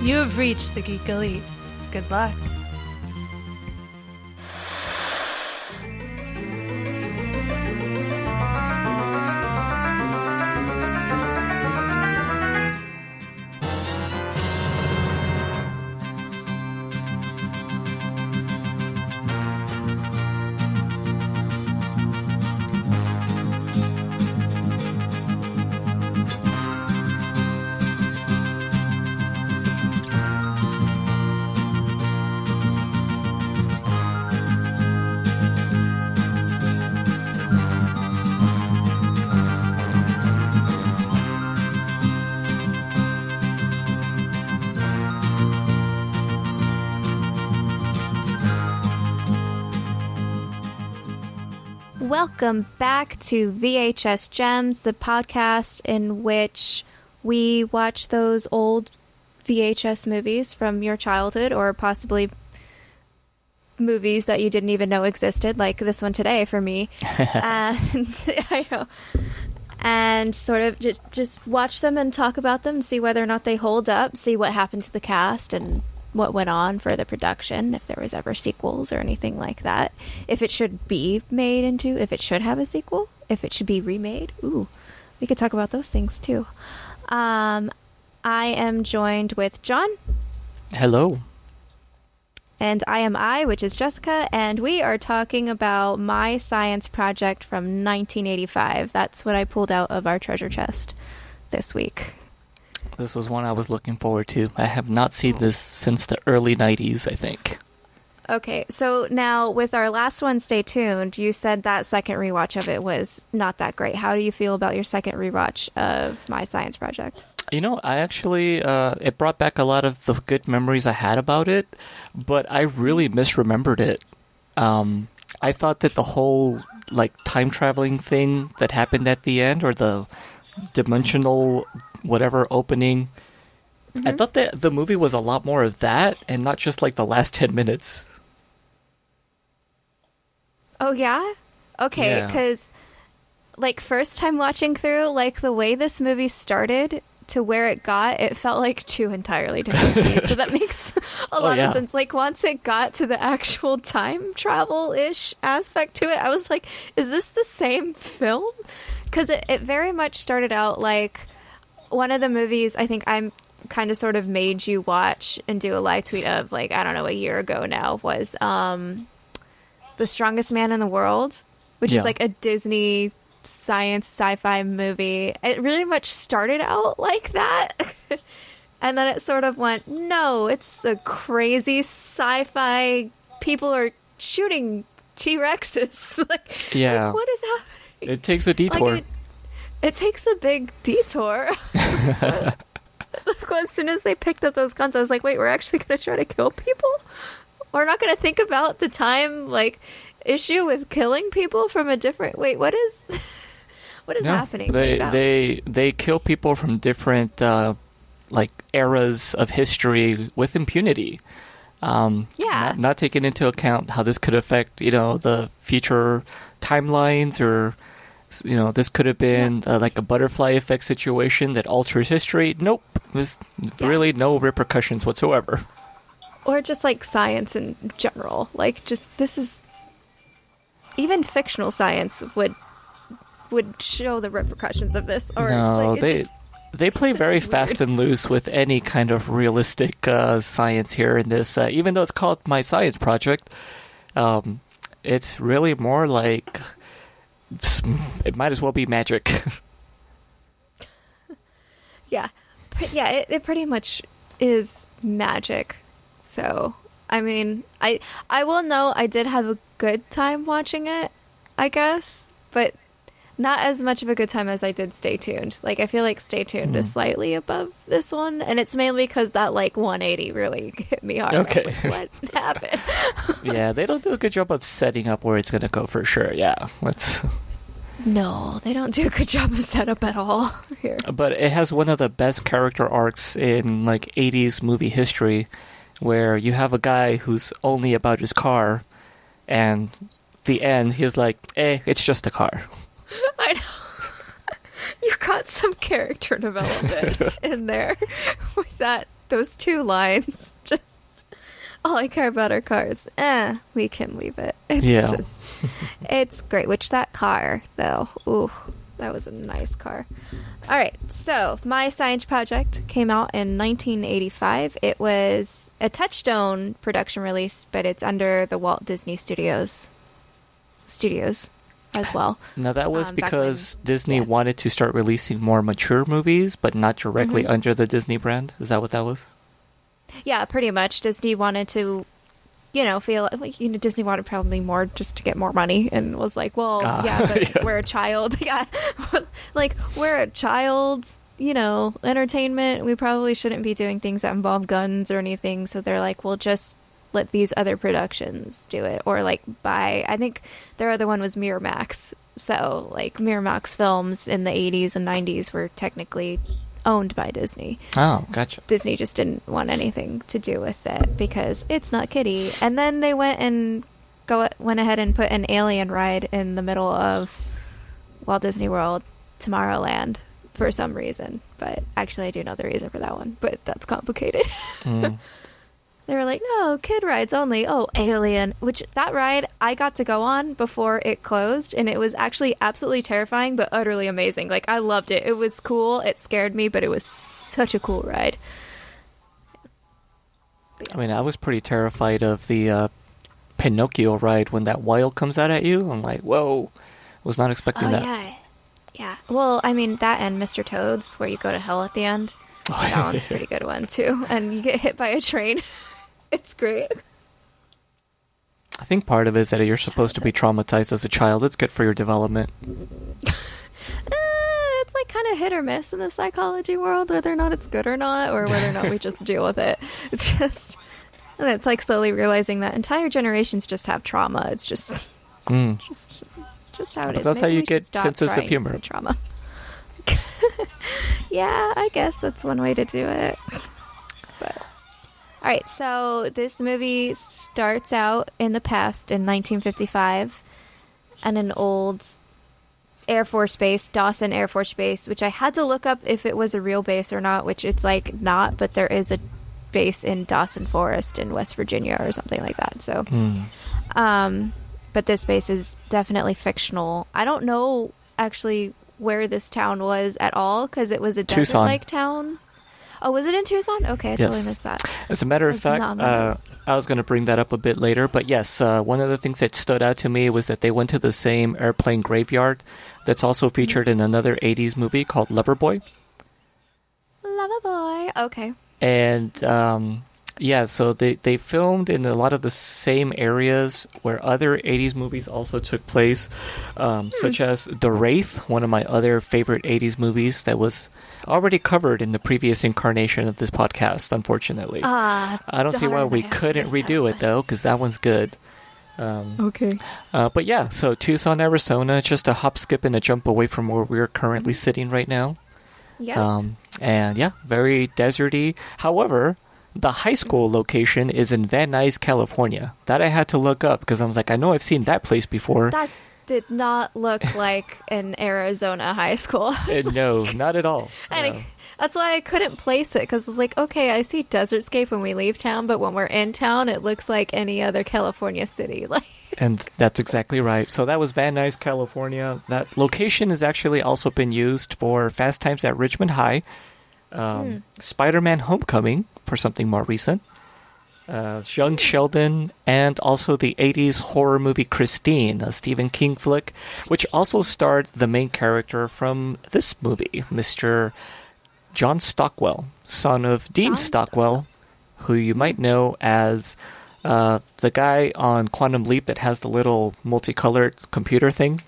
You have reached the Geek Elite. Good luck. Welcome back to VHS Gems, the podcast in which we watch those old VHS movies from your childhood, or possibly movies that you didn't even know existed, like this one today for me. And I know. And sort of just watch them and talk about them, see whether or not they hold up, see what happened to the cast and what went on for the production, if there was ever sequels or anything like that, if it should be made into, if it should have a sequel, if it should be remade. Ooh, we could talk about those things too. I am joined with John. Hello. And I am which is Jessica, and we are talking about my science project from 1985. That's what I pulled out of our treasure chest this week. This was one I was looking forward to. I have not seen this since the early 90s, I think. Okay, so now with our last one, Stay Tuned, you said that second rewatch of it was not that great. How do you feel about your second rewatch of my science project? You know, I actually, it brought back a lot of the good memories I had about it, but I really misremembered it. I thought that the whole, time traveling thing that happened at the end, or the dimensional whatever opening, I thought that the movie was a lot more of that and not just the last 10 minutes. Oh yeah? Okay, because first time watching through, the way this movie started to where it got, it felt like two entirely different movies. So that makes a lot of sense. Once it got to the actual time travel-ish aspect to it, I was like, is this the same film? Because it very much started out like one of the movies I think I'm kind of sort of made you watch and do a live tweet of, I don't know, a year ago now, was The Strongest Man in the World, which is a Disney science sci-fi movie. It really much started out like that. And then it sort of went, no, it's a crazy sci-fi, people are shooting T-Rexes. What is happening? It takes a detour. It takes a big detour. As soon as they picked up those guns, I was like, wait, we're actually going to try to kill people? We're not going to think about the time, issue with killing people from a different... Wait, what is happening? They kill people from different, eras of history with impunity. Not taking into account how this could affect, the future timelines, or... this could have been a butterfly effect situation that alters history. Nope. There's really no repercussions whatsoever. Or just science in general. This is... Even fictional science would show the repercussions of this. Or no, they play very fast and loose with any kind of realistic science here in this. Even though it's called My Science Project, it's really more it might as well be magic. It pretty much is magic. So, I mean, I will know I did have a good time watching it, I guess, but not as much of a good time as I did Stay Tuned. I feel like Stay Tuned is slightly above this one, and it's mainly because that 180 really hit me hard. Okay. What happened? Yeah, they don't do a good job of setting up where it's going to go for sure. Yeah. No, they don't do a good job of setup at all here. But it has one of the best character arcs in 80s movie history, where you have a guy who's only about his car, and the end he's like, it's just a car. I know. You got some character development in there with that those two lines. Just all I care about are cars. We can leave it. It's great. Which that car, though. Ooh, that was a nice car. All right. So my science project came out in 1985. It was a Touchstone production release, but it's under the Walt Disney Studios as well. Now that was because Disney wanted to start releasing more mature movies, but not directly under the Disney brand. Is that what that was? Yeah, pretty much. Disney wanted to, feel like, Disney wanted probably more just to get more money and was like, well, but we're a child. Yeah. Like, we're a child's, entertainment. We probably shouldn't be doing things that involve guns or anything. So they're like, we'll just let these other productions do it, or like I think their other one was Miramax. So like Miramax films in the 80s and 90s were technically owned by Disney. Oh, gotcha. Disney just didn't want anything to do with it because it's not kiddie. And then they went ahead and put an alien ride in the middle of Walt Disney World, Tomorrowland, for some reason. But actually I do know the reason for that one, but that's complicated. They were like, no, kid rides only. Oh, Alien. Which, that ride, I got to go on before it closed, and it was actually absolutely terrifying, but utterly amazing. Like, I loved it. It was cool. It scared me, but it was such a cool ride. I mean, I was pretty terrified of the Pinocchio ride when that whale comes out at you. I'm like, whoa. Was not expecting that. Yeah. Well, I mean, that and Mr. Toad's, where you go to hell at the end. That one's a pretty good one, too. And you get hit by a train. It's great. I think part of it is that you're supposed to be traumatized as a child. It's good for your development. It's like kind of hit or miss in the psychology world, whether or not it's good or not, or whether or not we just deal with it. It's just, and it's like slowly realizing that entire generations just have trauma. It's just how it is. That's Maybe how you get senses of humor. Trauma. Yeah, I guess that's one way to do it. But all right, so this movie starts out in the past in 1955 at an old Air Force base, Dawson Air Force Base, which I had to look up if it was a real base or not, which it's like not, but there is a base in Dawson Forest in West Virginia or something like that. So, but this base is definitely fictional. I don't know actually where this town was at all because it was a desert-like town. Oh, was it in Tucson? Okay, I totally missed that. As a matter of fact, I was going to bring that up a bit later, but yes, one of the things that stood out to me was that they went to the same airplane graveyard that's also featured in another 80s movie called Loverboy. Loverboy, okay. And so they filmed in a lot of the same areas where other 80s movies also took place, such as The Wraith, one of my other favorite 80s movies that was already covered in the previous incarnation of this podcast, unfortunately. I don't see why we couldn't redo it, though, because that one's good. Okay. But yeah, so Tucson, Arizona, just a hop, skip, and a jump away from where we're currently sitting right now. Yeah. And yeah, very deserty. However, the high school location is in Van Nuys, California. That I had to look up because I was like, I know I've seen that place before. That did not look like an Arizona high school. No, not at all. And that's why I couldn't place it because I was like, okay, I see Desertscape when we leave town, but when we're in town, it looks like any other California city. And that's exactly right. So that was Van Nuys, California. That location has actually also been used for Fast Times at Ridgemont High, Spider-Man Homecoming for something more recent, Young Sheldon, and also the 80s horror movie Christine, a Stephen King flick, which also starred the main character from this movie, Mr. John Stockwell, son of Dean Stockwell, who you might know as the guy on Quantum Leap that has the little multicolored computer thing.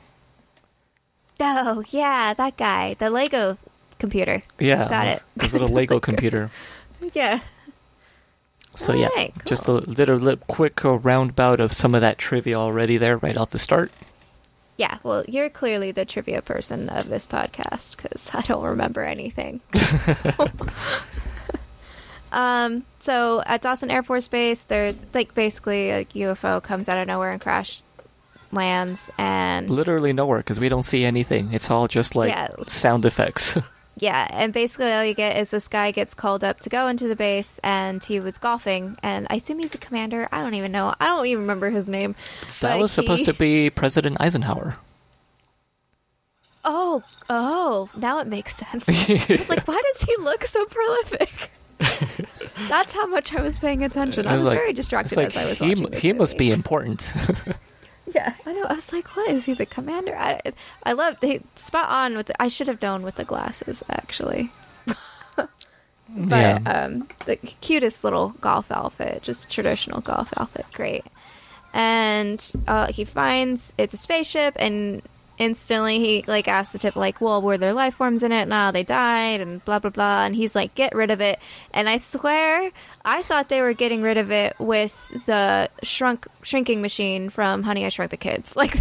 Oh, yeah, that guy. The Lego computer. Yeah. Got it. His little Lego computer. Yeah. So All yeah, right, cool. Just a little quick roundabout of some of that trivia already there right off the start. Yeah, well, you're clearly the trivia person of this podcast because I don't remember anything. So at Dawson Air Force Base, there's basically a UFO comes out of nowhere and crash lands and literally nowhere because we don't see anything. It's all just sound effects. Yeah, and basically all you get is this guy gets called up to go into the base, and he was golfing, and I assume he's a commander. I don't even know. I don't even remember his name. That was supposed to be President Eisenhower. Oh, now it makes sense. I was like, why does he look so prolific? That's how much I was paying attention. I was like, very distracted as I was watching this He must be important. Yeah, I know. I was like, what is he, the commander? I love spot on with I should have known with the glasses, actually. But the cutest little golf outfit, just traditional golf outfit, great. And he finds it's a spaceship, and instantly he like asks the tip, like, well, were there life forms in it? No, they died, and blah blah blah. And he's like, get rid of it. And I swear I thought they were getting rid of it with the shrinking machine from Honey, I Shrunk the Kids. Like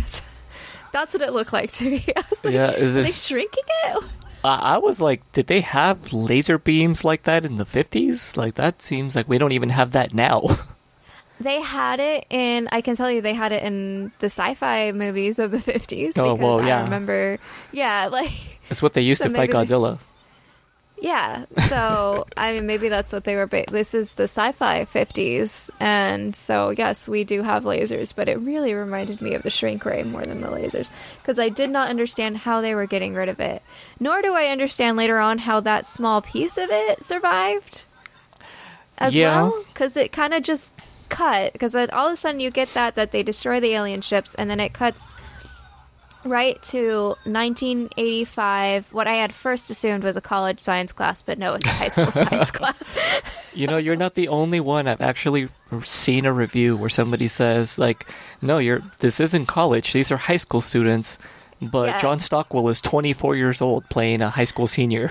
that's what it looked like to me. I was like, are they shrinking it? I was like, did they have laser beams like that in the 50s? Like, that seems like we don't even have that now. They had it in, I can tell you, they had it in the sci-fi movies of the 50s. Oh, well, yeah. I remember, like... It's what they used to fight Godzilla. Yeah, so, I mean, maybe that's what they were... This is the sci-fi 50s, and so, yes, we do have lasers, but it really reminded me of the shrink ray more than the lasers, because I did not understand how they were getting rid of it. Nor do I understand later on how that small piece of it survived as well, because it kind of just... cut, because all of a sudden you get that they destroy the alien ships, and then it cuts right to 1985. What I had first assumed was a college science class, but no, it's a high school science class. You know, you're not the only one. I've actually seen a review where somebody says, like, no, this isn't college, these are high school students, but John Stockwell is 24 years old playing a high school senior.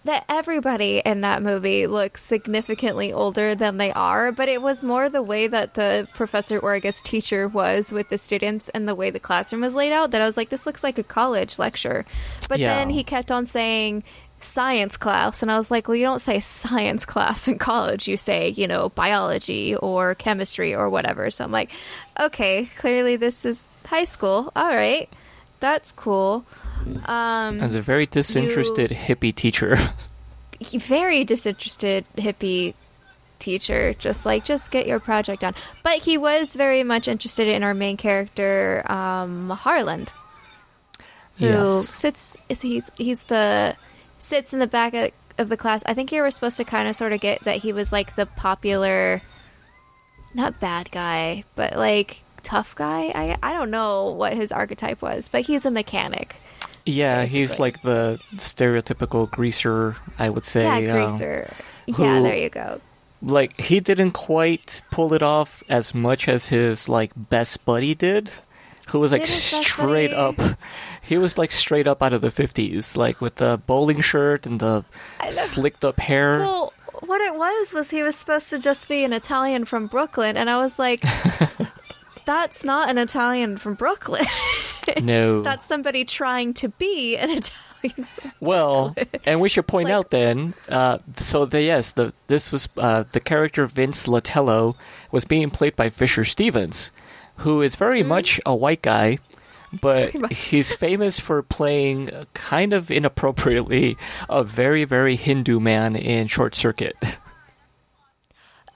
That everybody in that movie looks significantly older than they are, but it was more the way that the professor, or I guess teacher, was with the students and the way the classroom was laid out that I was like, this looks like a college lecture. But then he kept on saying science class, and I was like, well, you don't say science class in college, you say, biology or chemistry or whatever. So I'm like, okay, clearly this is high school. All right, that's cool. As a very disinterested hippie teacher. Very disinterested hippie teacher. Just get your project done. But he was very much interested in our main character, Harland, who sits in the back of the class. I think you were supposed to kind of sort of get that he was like the popular, not bad guy, but like tough guy. I don't know what his archetype was, but he's a mechanic. Yeah, basically. He's like the stereotypical greaser, I would say. Yeah, greaser. Yeah, there you go. Like, he didn't quite pull it off as much as his, like, best buddy did, who was, like, straight up... He was, like, straight up out of the 50s, like, with the bowling shirt and the slicked up hair. Well, what it was he was supposed to just be an Italian from Brooklyn, and I was like... That's not an Italian from Brooklyn. No. That's somebody trying to be an Italian. Well, and we should point out then, this was the character Vince Latello was being played by Fisher Stevens, who is very much a white guy, but he's famous for playing kind of inappropriately a very, very Hindu man in Short Circuit.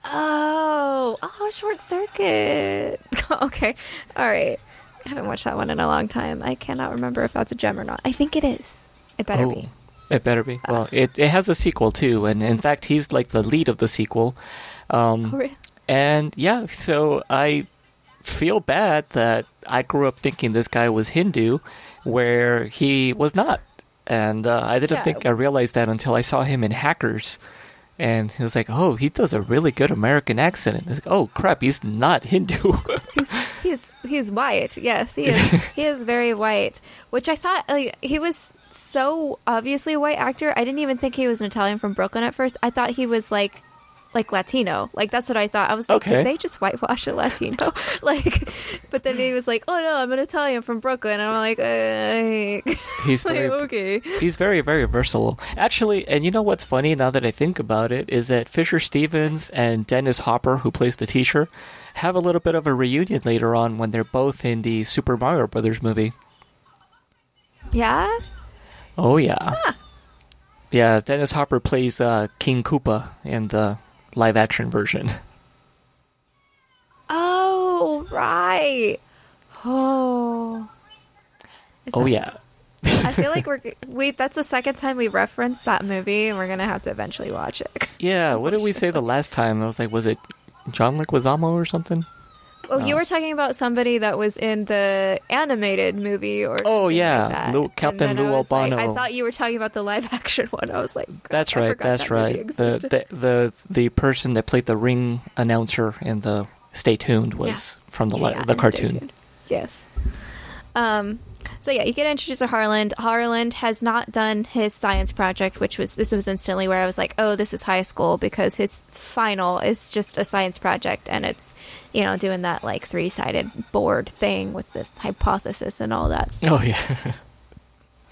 Oh, Short Circuit. Okay. All right. I haven't watched that one in a long time. I cannot remember if that's a gem or not. I think it is. It better be. It better be. Well, it has a sequel, too. And in fact, he's like the lead of the sequel. Really? And yeah, so I feel bad that I grew up thinking this guy was Hindu, where he was not. And I didn't think I realized that until I saw him in Hackers. And he was like, oh, he does a really good American accent. And it's like, oh, crap, he's not Hindu. he's white. Yes, he is. He is very white, which I thought he was so obviously a white actor. I didn't even think he was an Italian from Brooklyn at first. I thought he was like Latino. Like, that's what I thought. I was like, did they just whitewash a Latino? But then he was like, oh no, I'm an Italian from Brooklyn. And I'm like, he's very, okay. He's very, very versatile. Actually, and you know what's funny now that I think about it, is that Fisher Stevens and Dennis Hopper, who plays the teacher, have a little bit of a reunion later on when they're both in the Super Mario Brothers movie. Yeah? Oh, yeah. Huh. Yeah, Dennis Hopper plays King Koopa in the live-action version. Oh, right. Oh. Yeah. I feel like that's the second time we referenced that movie, and we're going to have to eventually watch it. Yeah, what did we say the last time? I was like, was it John Leguizamo or something? Oh, you were talking about somebody that was in the animated movie or yeah, like Captain Lou Albano. I thought you were talking about the live action one. I was like, that's right. The person that played the ring announcer in the Stay Tuned was from the cartoon. Yes. So yeah, you get introduced to Harland. Harland has not done his science project, this was instantly where I was like, oh, this is high school, because his final is just a science project, and it's, doing that like 3-sided board thing with the hypothesis and all that stuff. Oh yeah.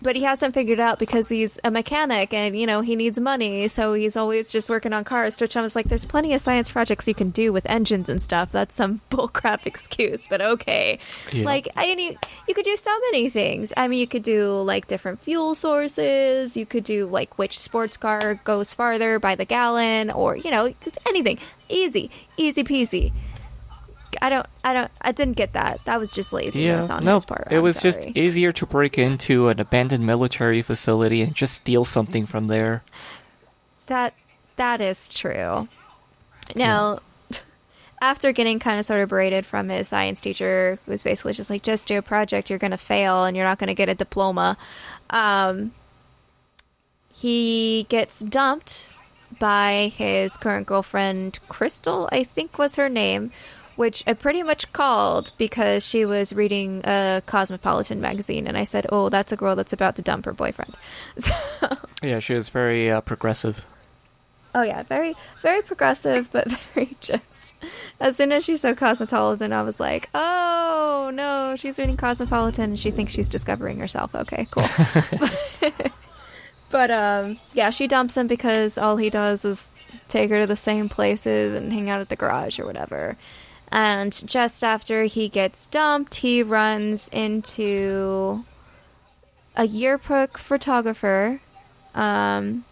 But he hasn't figured out because he's a mechanic and, he needs money. So he's always just working on cars. To which I was like, there's plenty of science projects you can do with engines and stuff. That's some bullcrap excuse, but okay. Yeah. You could do so many things. I mean, you could do like different fuel sources. You could do like which sports car goes farther by the gallon, or, anything. Easy peasy. I didn't get that. That was just laziness on his part. It was just easier to break into an abandoned military facility and just steal something from there. That is true. Now, after getting kind of sort of berated from his science teacher, who was basically just like, just do a project, you're going to fail and you're not going to get a diploma, he gets dumped by his current girlfriend, Crystal, I think was her name, which I pretty much called because she was reading a Cosmopolitan magazine, and I said, oh, that's a girl that's about to dump her boyfriend. So, yeah, she was very progressive. Oh, yeah, very, very progressive, but very just... As soon as she saw Cosmopolitan, I was like, oh, no, she's reading Cosmopolitan, and she thinks she's discovering herself. Okay, cool. But yeah, she dumps him because all he does is take her to the same places and hang out at the garage or whatever. And just after he gets dumped, he runs into a yearbook photographer. And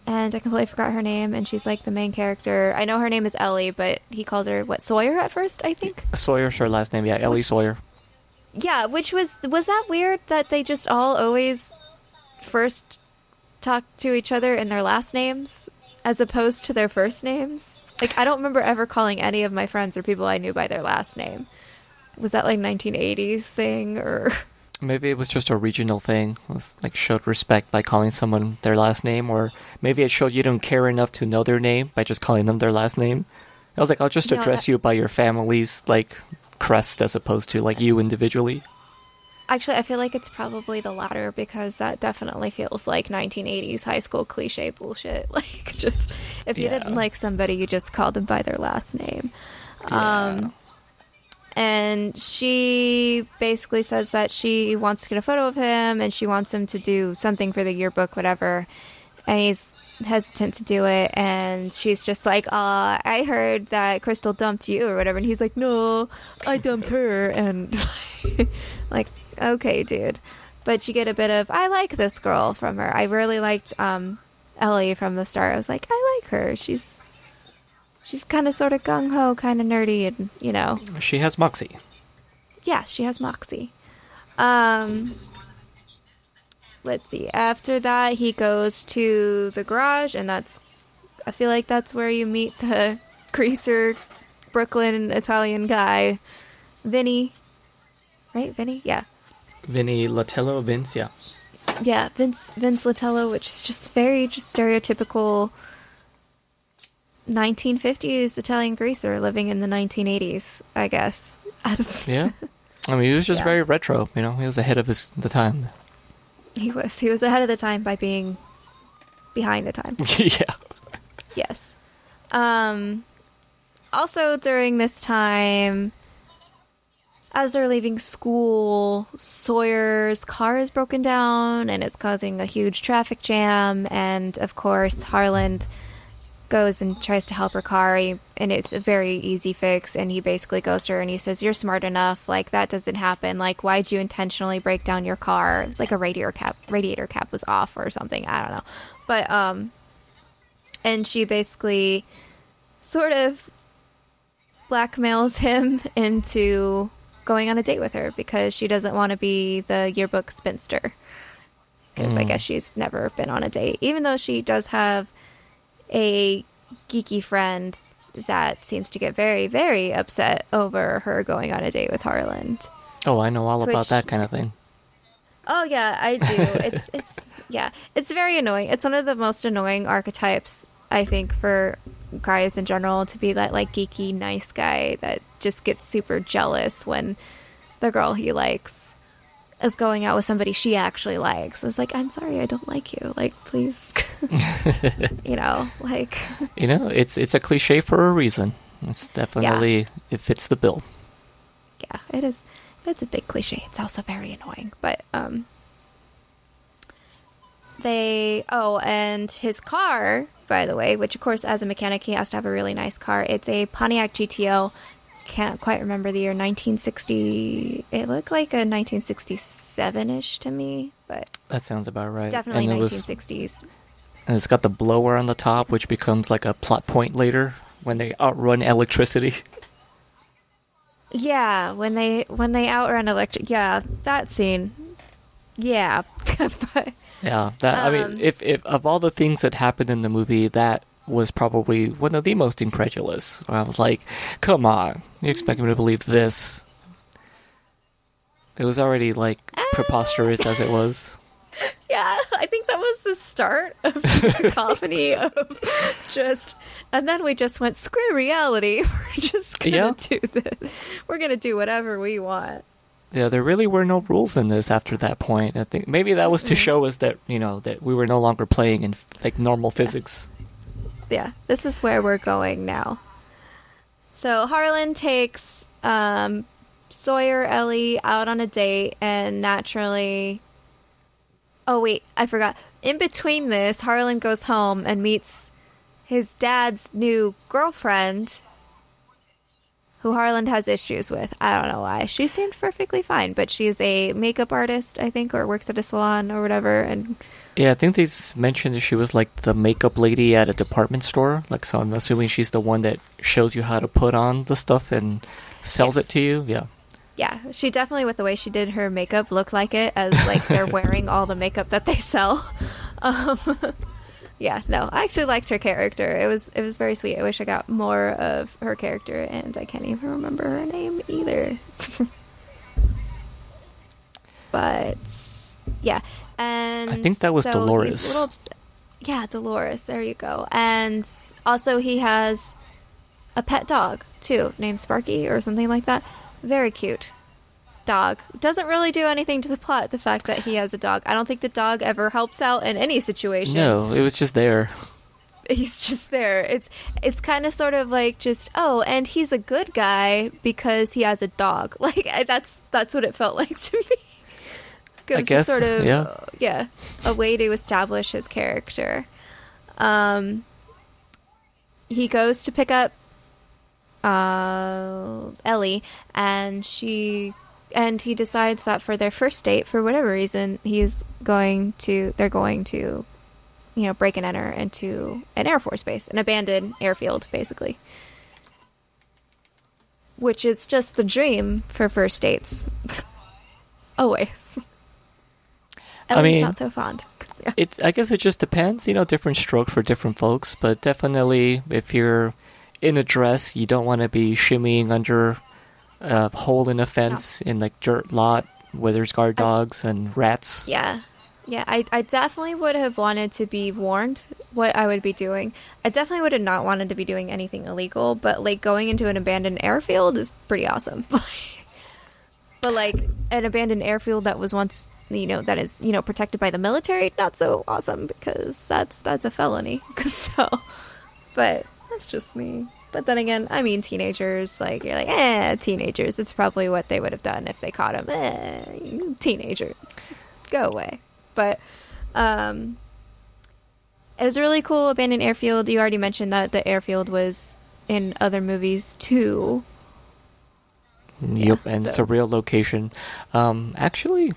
I completely forgot her name, and she's like the main character. I know her name is Ellie, but he calls her, Sawyer at first, I think? Sawyer's her last name, yeah, Ellie Sawyer. Yeah, was that weird that they just all always first talk to each other in their last names as opposed to their first names? Like, I don't remember ever calling any of my friends or people I knew by their last name. Was that like 1980s thing, or maybe it was just a regional thing? It was like showed respect by calling someone their last name, or maybe it showed you don't care enough to know their name by just calling them their last name. I was like, I'll just address you by your family's like crest as opposed to like you individually. Actually, I feel like it's probably the latter, because that definitely feels like 1980s high school cliche bullshit. Like, just, if you didn't like somebody, you just called them by their last name. Yeah. And she basically says that she wants to get a photo of him, and she wants him to do something for the yearbook, whatever. And he's hesitant to do it, and she's just like, I heard that Crystal dumped you or whatever. And he's like, no, I dumped her. And like, okay, dude. But you get a bit of, I like this girl from her. I really liked Ellie from the start. I was like, I like her. She's kind of sort of gung-ho, kind of nerdy, and, She has moxie. Yeah, she has moxie. Let's see. After that, he goes to the garage, and I feel like that's where you meet the greaser Brooklyn Italian guy, Vinny. Right, Vinny? Yeah. Vinny Latello, Vince, yeah. Yeah, Vince Latello, which is just very stereotypical 1950s Italian greaser living in the 1980s, I guess. Yeah. I mean, he was just very retro, He was ahead of the time. He was ahead of the time by being behind the time. Yeah. Yes. Also, during this time, as they're leaving school, Sawyer's car is broken down, and it's causing a huge traffic jam. And, of course, Harland goes and tries to help her car, and it's a very easy fix, and he basically goes to her and he says, "You're smart enough, like, that doesn't happen, like, why'd you intentionally break down your car?" It was like a radiator cap was off or something, I don't know. But, and she basically sort of blackmails him into going on a date with her because she doesn't want to be the yearbook spinster. Because I guess she's never been on a date, even though she does have a geeky friend that seems to get very, very upset over her going on a date with Harlan. Oh, I know all about that kind of thing. Oh yeah, I do. It's very annoying. It's one of the most annoying archetypes, I think, for guys in general, to be that like geeky nice guy that just gets super jealous when the girl he likes is going out with somebody she actually likes. It's like, I'm sorry, I don't like you. Like, please, like. It's a cliche for a reason. It's definitely, it fits the bill. Yeah, it is. It's a big cliche. It's also very annoying. But, and his car, by the way, which of course, as a mechanic, he has to have a really nice car. It's a Pontiac Gto. Can't quite remember the year, 1960. It looked like a 1967-ish to me, but that sounds about right. It's definitely 1960s. And it's got the blower on the top, which becomes like a plot point later when they outrun electricity. Yeah, when they outrun electric. Yeah, that scene. Yeah, but, yeah. That I mean, if of all the things that happened in the movie, that was probably one of the most incredulous. I was like, come on, you expect me to believe this? It was already like preposterous as it was. Yeah, I think that was the start of the cacophony of just, and then we just went, screw reality, we're just gonna do this. We're gonna do whatever we want. Yeah, there really were no rules in this after that point. I think maybe that was to show us that, that we were no longer playing in like normal physics. Yeah, this is where we're going now. So Harlan takes Sawyer, Ellie out on a date, and naturally... Oh, wait, I forgot. In between this, Harlan goes home and meets his dad's new girlfriend, who Harlan has issues with. I don't know why. She seemed perfectly fine, but she's a makeup artist, I think, or works at a salon or whatever, and... Yeah, I think they mentioned that she was like the makeup lady at a department store. Like, so I'm assuming she's the one that shows you how to put on the stuff and sells it to you. Yeah. Yeah, she definitely, with the way she did her makeup, looked like it, as like they're wearing all the makeup that they sell. Yeah, no, I actually liked her character. It was very sweet. I wish I got more of her character, and I can't even remember her name either. But yeah. And I think that was Dolores. Yeah, Dolores. There you go. And also he has a pet dog, too, named Sparky or something like that. Very cute dog. Doesn't really do anything to the plot, the fact that he has a dog. I don't think the dog ever helps out in any situation. No, it was just there. He's just there. It's kind of sort of like just, and he's a good guy because he has a dog. Like, that's what it felt like to me. I guess, sort of, yeah, a way to establish his character. He goes to pick up Ellie, and he decides that for their first date, for whatever reason, they're going to, break and enter into an Air Force base, an abandoned airfield, basically. Which is just the dream for first dates. Always. Ellie's not so fond. Yeah. I guess it just depends, different stroke for different folks, but definitely if you're in a dress, you don't want to be shimmying under a hole in a fence in like dirt lot where there's guard dogs and rats. Yeah. Yeah, I definitely would have wanted to be warned what I would be doing. I definitely would have not wanted to be doing anything illegal, but like going into an abandoned airfield is pretty awesome. But like an abandoned airfield that was once, that is, protected by the military, not so awesome because that's a felony. So, but that's just me. But then again, I mean, teenagers, like, you're like, teenagers. It's probably what they would have done if they caught him. Teenagers. Go away. But, It was a really cool abandoned airfield. You already mentioned that the airfield was in other movies too. Yep, and it's a real location. Actually,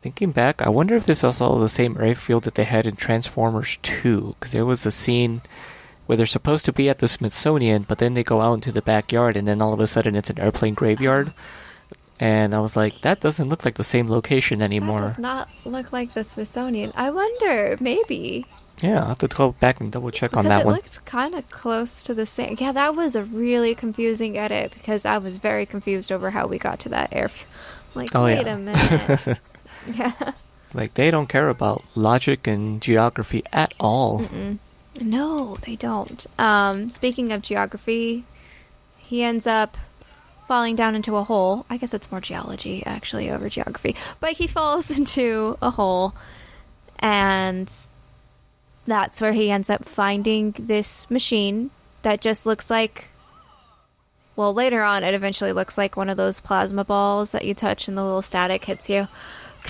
thinking back, I wonder if this is also the same airfield that they had in Transformers 2, because there was a scene where they're supposed to be at the Smithsonian, but then they go out into the backyard, and then all of a sudden it's an airplane graveyard. And I was like, that doesn't look like the same location anymore. That does not look like the Smithsonian. I wonder, maybe. Yeah, I'll have to go back and double check on that one. Because it looked kind of close to the same. Yeah, that was a really confusing edit, because I was very confused over how we got to that airfield. Like, wait a minute. Yeah. Like, they don't care about logic and geography at all. Mm-mm. No, they don't. Speaking of geography, he ends up falling down into a hole. I guess it's more geology, actually, over geography. But he falls into a hole, and that's where he ends up finding this machine that just looks like... Well, later on, it eventually looks like one of those plasma balls that you touch and the little static hits you.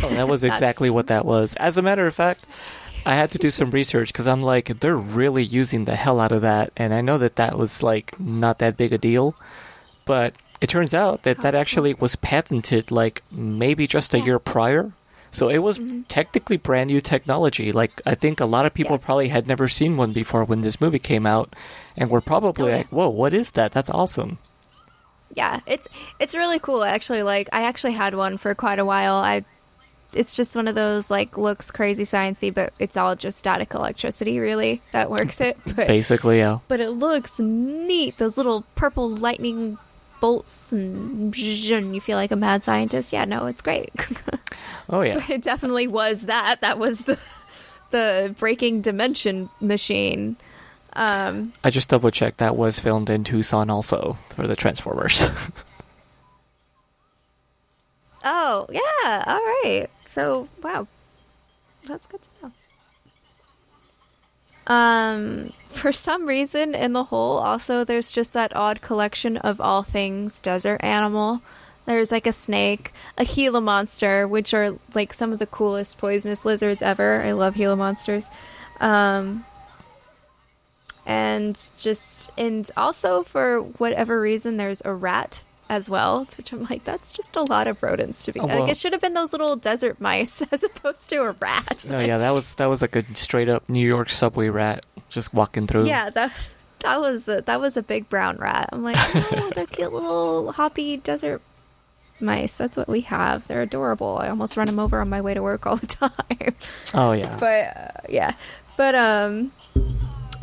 Oh, that was exactly what that was. As a matter of fact, I had to do some research because I'm like, they're really using the hell out of that. And I know that that was like not that big a deal. But it turns out that that actually was patented like maybe just a year prior. So it was technically brand new technology. Like, I think a lot of people probably had never seen one before when this movie came out. And were probably like, whoa, what is that? That's awesome. Yeah, it's really cool, actually. Like, I actually had one for quite a while. It's just one of those, like, looks crazy sciencey, but it's all just static electricity, really, that works it. But, basically, yeah. But it looks neat. Those little purple lightning bolts, and you feel like a mad scientist. Yeah, no, it's great. Oh, yeah. But it definitely was that. That was the breaking dimension machine. I just double-checked. That was filmed in Tucson also for the Transformers. Oh, yeah. All right. So, wow. That's good to know. For some reason, in the hole, also, there's just that odd collection of all things desert animal. There's, like, a snake, a Gila monster, which are, like, some of the coolest poisonous lizards ever. I love Gila monsters. And also, for whatever reason, there's a rat as well, which I'm like, that's just a lot of rodents to be. Like, it should have been those little desert mice as opposed to a rat. No, yeah, that was like a straight up New York subway rat just walking through. Yeah, that was a big brown rat. I'm like, oh, they're cute little hoppy desert mice. That's what we have. They're adorable. I almost run them over on my way to work all the time. Oh yeah.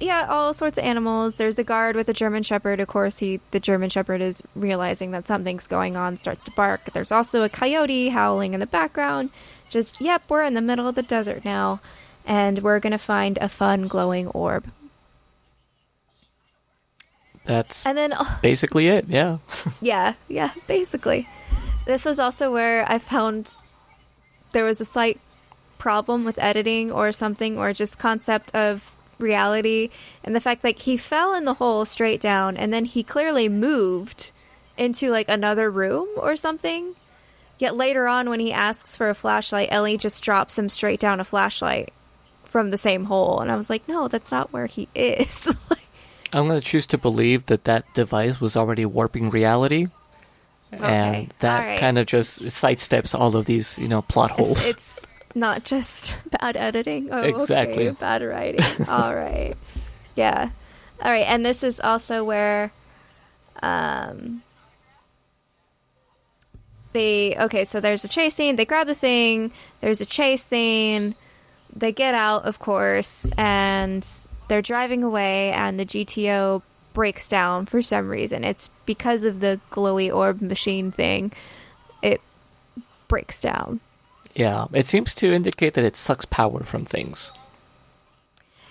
Yeah, all sorts of animals. There's the guard with a German Shepherd. Of course, the German Shepherd is realizing that something's going on, starts to bark. There's also a coyote howling in the background. Just, yep, we're in the middle of the desert now, and we're going to find a fun glowing orb. That's basically it, yeah. Yeah, basically. This was also where I found there was a slight problem with editing or something, or just concept of reality, and the fact like he fell in the hole straight down, and then he clearly moved into like another room or something, yet later on when he asks for a flashlight, Ellie just drops him straight down a flashlight from the same hole, and I was like, no, that's not where he is. I'm going to choose to believe that device was already warping reality, and that kind of just sidesteps all of these plot holes. It's not just bad editing. Oh, exactly. Okay. Bad writing. All right. Yeah. All right. And this is also where so there's a chase scene. They grab the thing. There's a chase scene. They get out, of course, and they're driving away, and the GTO breaks down for some reason. It's because of the glowy orb machine thing. It breaks down. Yeah, it seems to indicate that it sucks power from things.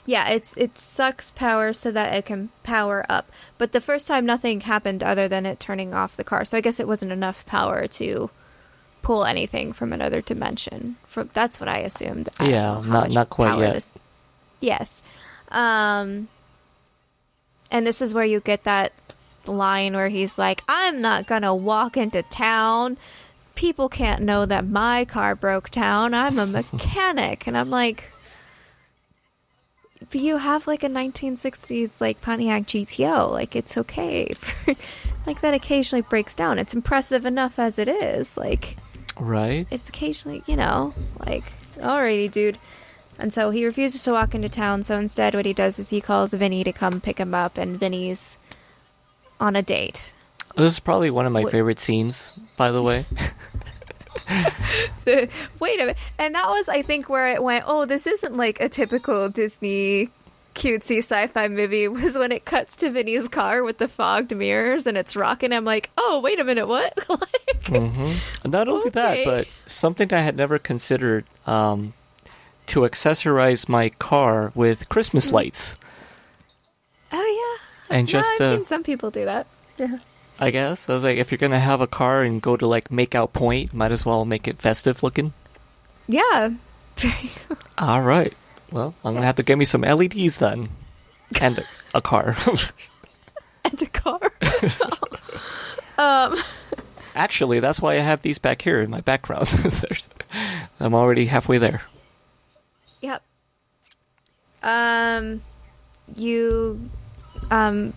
Yeah, it sucks power so that it can power up. But the first time, nothing happened other than it turning off the car. So I guess it wasn't enough power to pull anything from another dimension. That's what I assumed. Yeah, not quite yet. Yes. And this is where you get that line where he's like, I'm not going to walk into town. People can't know that my car broke down. I'm a mechanic. And I'm like, But you have like a 1960s like Pontiac GTO. Like it's okay. Like that occasionally breaks down. It's impressive enough as it is. Like, right? It's occasionally, you know, like, alrighty, dude. And so he refuses to walk into town. So instead, what he does is he calls Vinny to come pick him up, and Vinny's on a date. This is probably one of my favorite scenes, by the way. Wait a minute. And that was, I think, where it went, oh, this isn't like a typical Disney cutesy sci-fi movie, was when it cuts to Vinny's car with the fogged mirrors and it's rocking. I'm like, oh, wait a minute, what? Like, Not only that, but something I had never considered, to accessorize my car with Christmas lights. Oh, yeah. And just I've seen some people do that. Yeah. I guess. I was like, if you're going to have a car and go to, like, make out point, might as well make it festive looking. Yeah. All right. Well, I'm going to have to get me some LEDs then. And a car. And a car. Actually, that's why I have these back here in my background. I'm already halfway there. Yep. I don't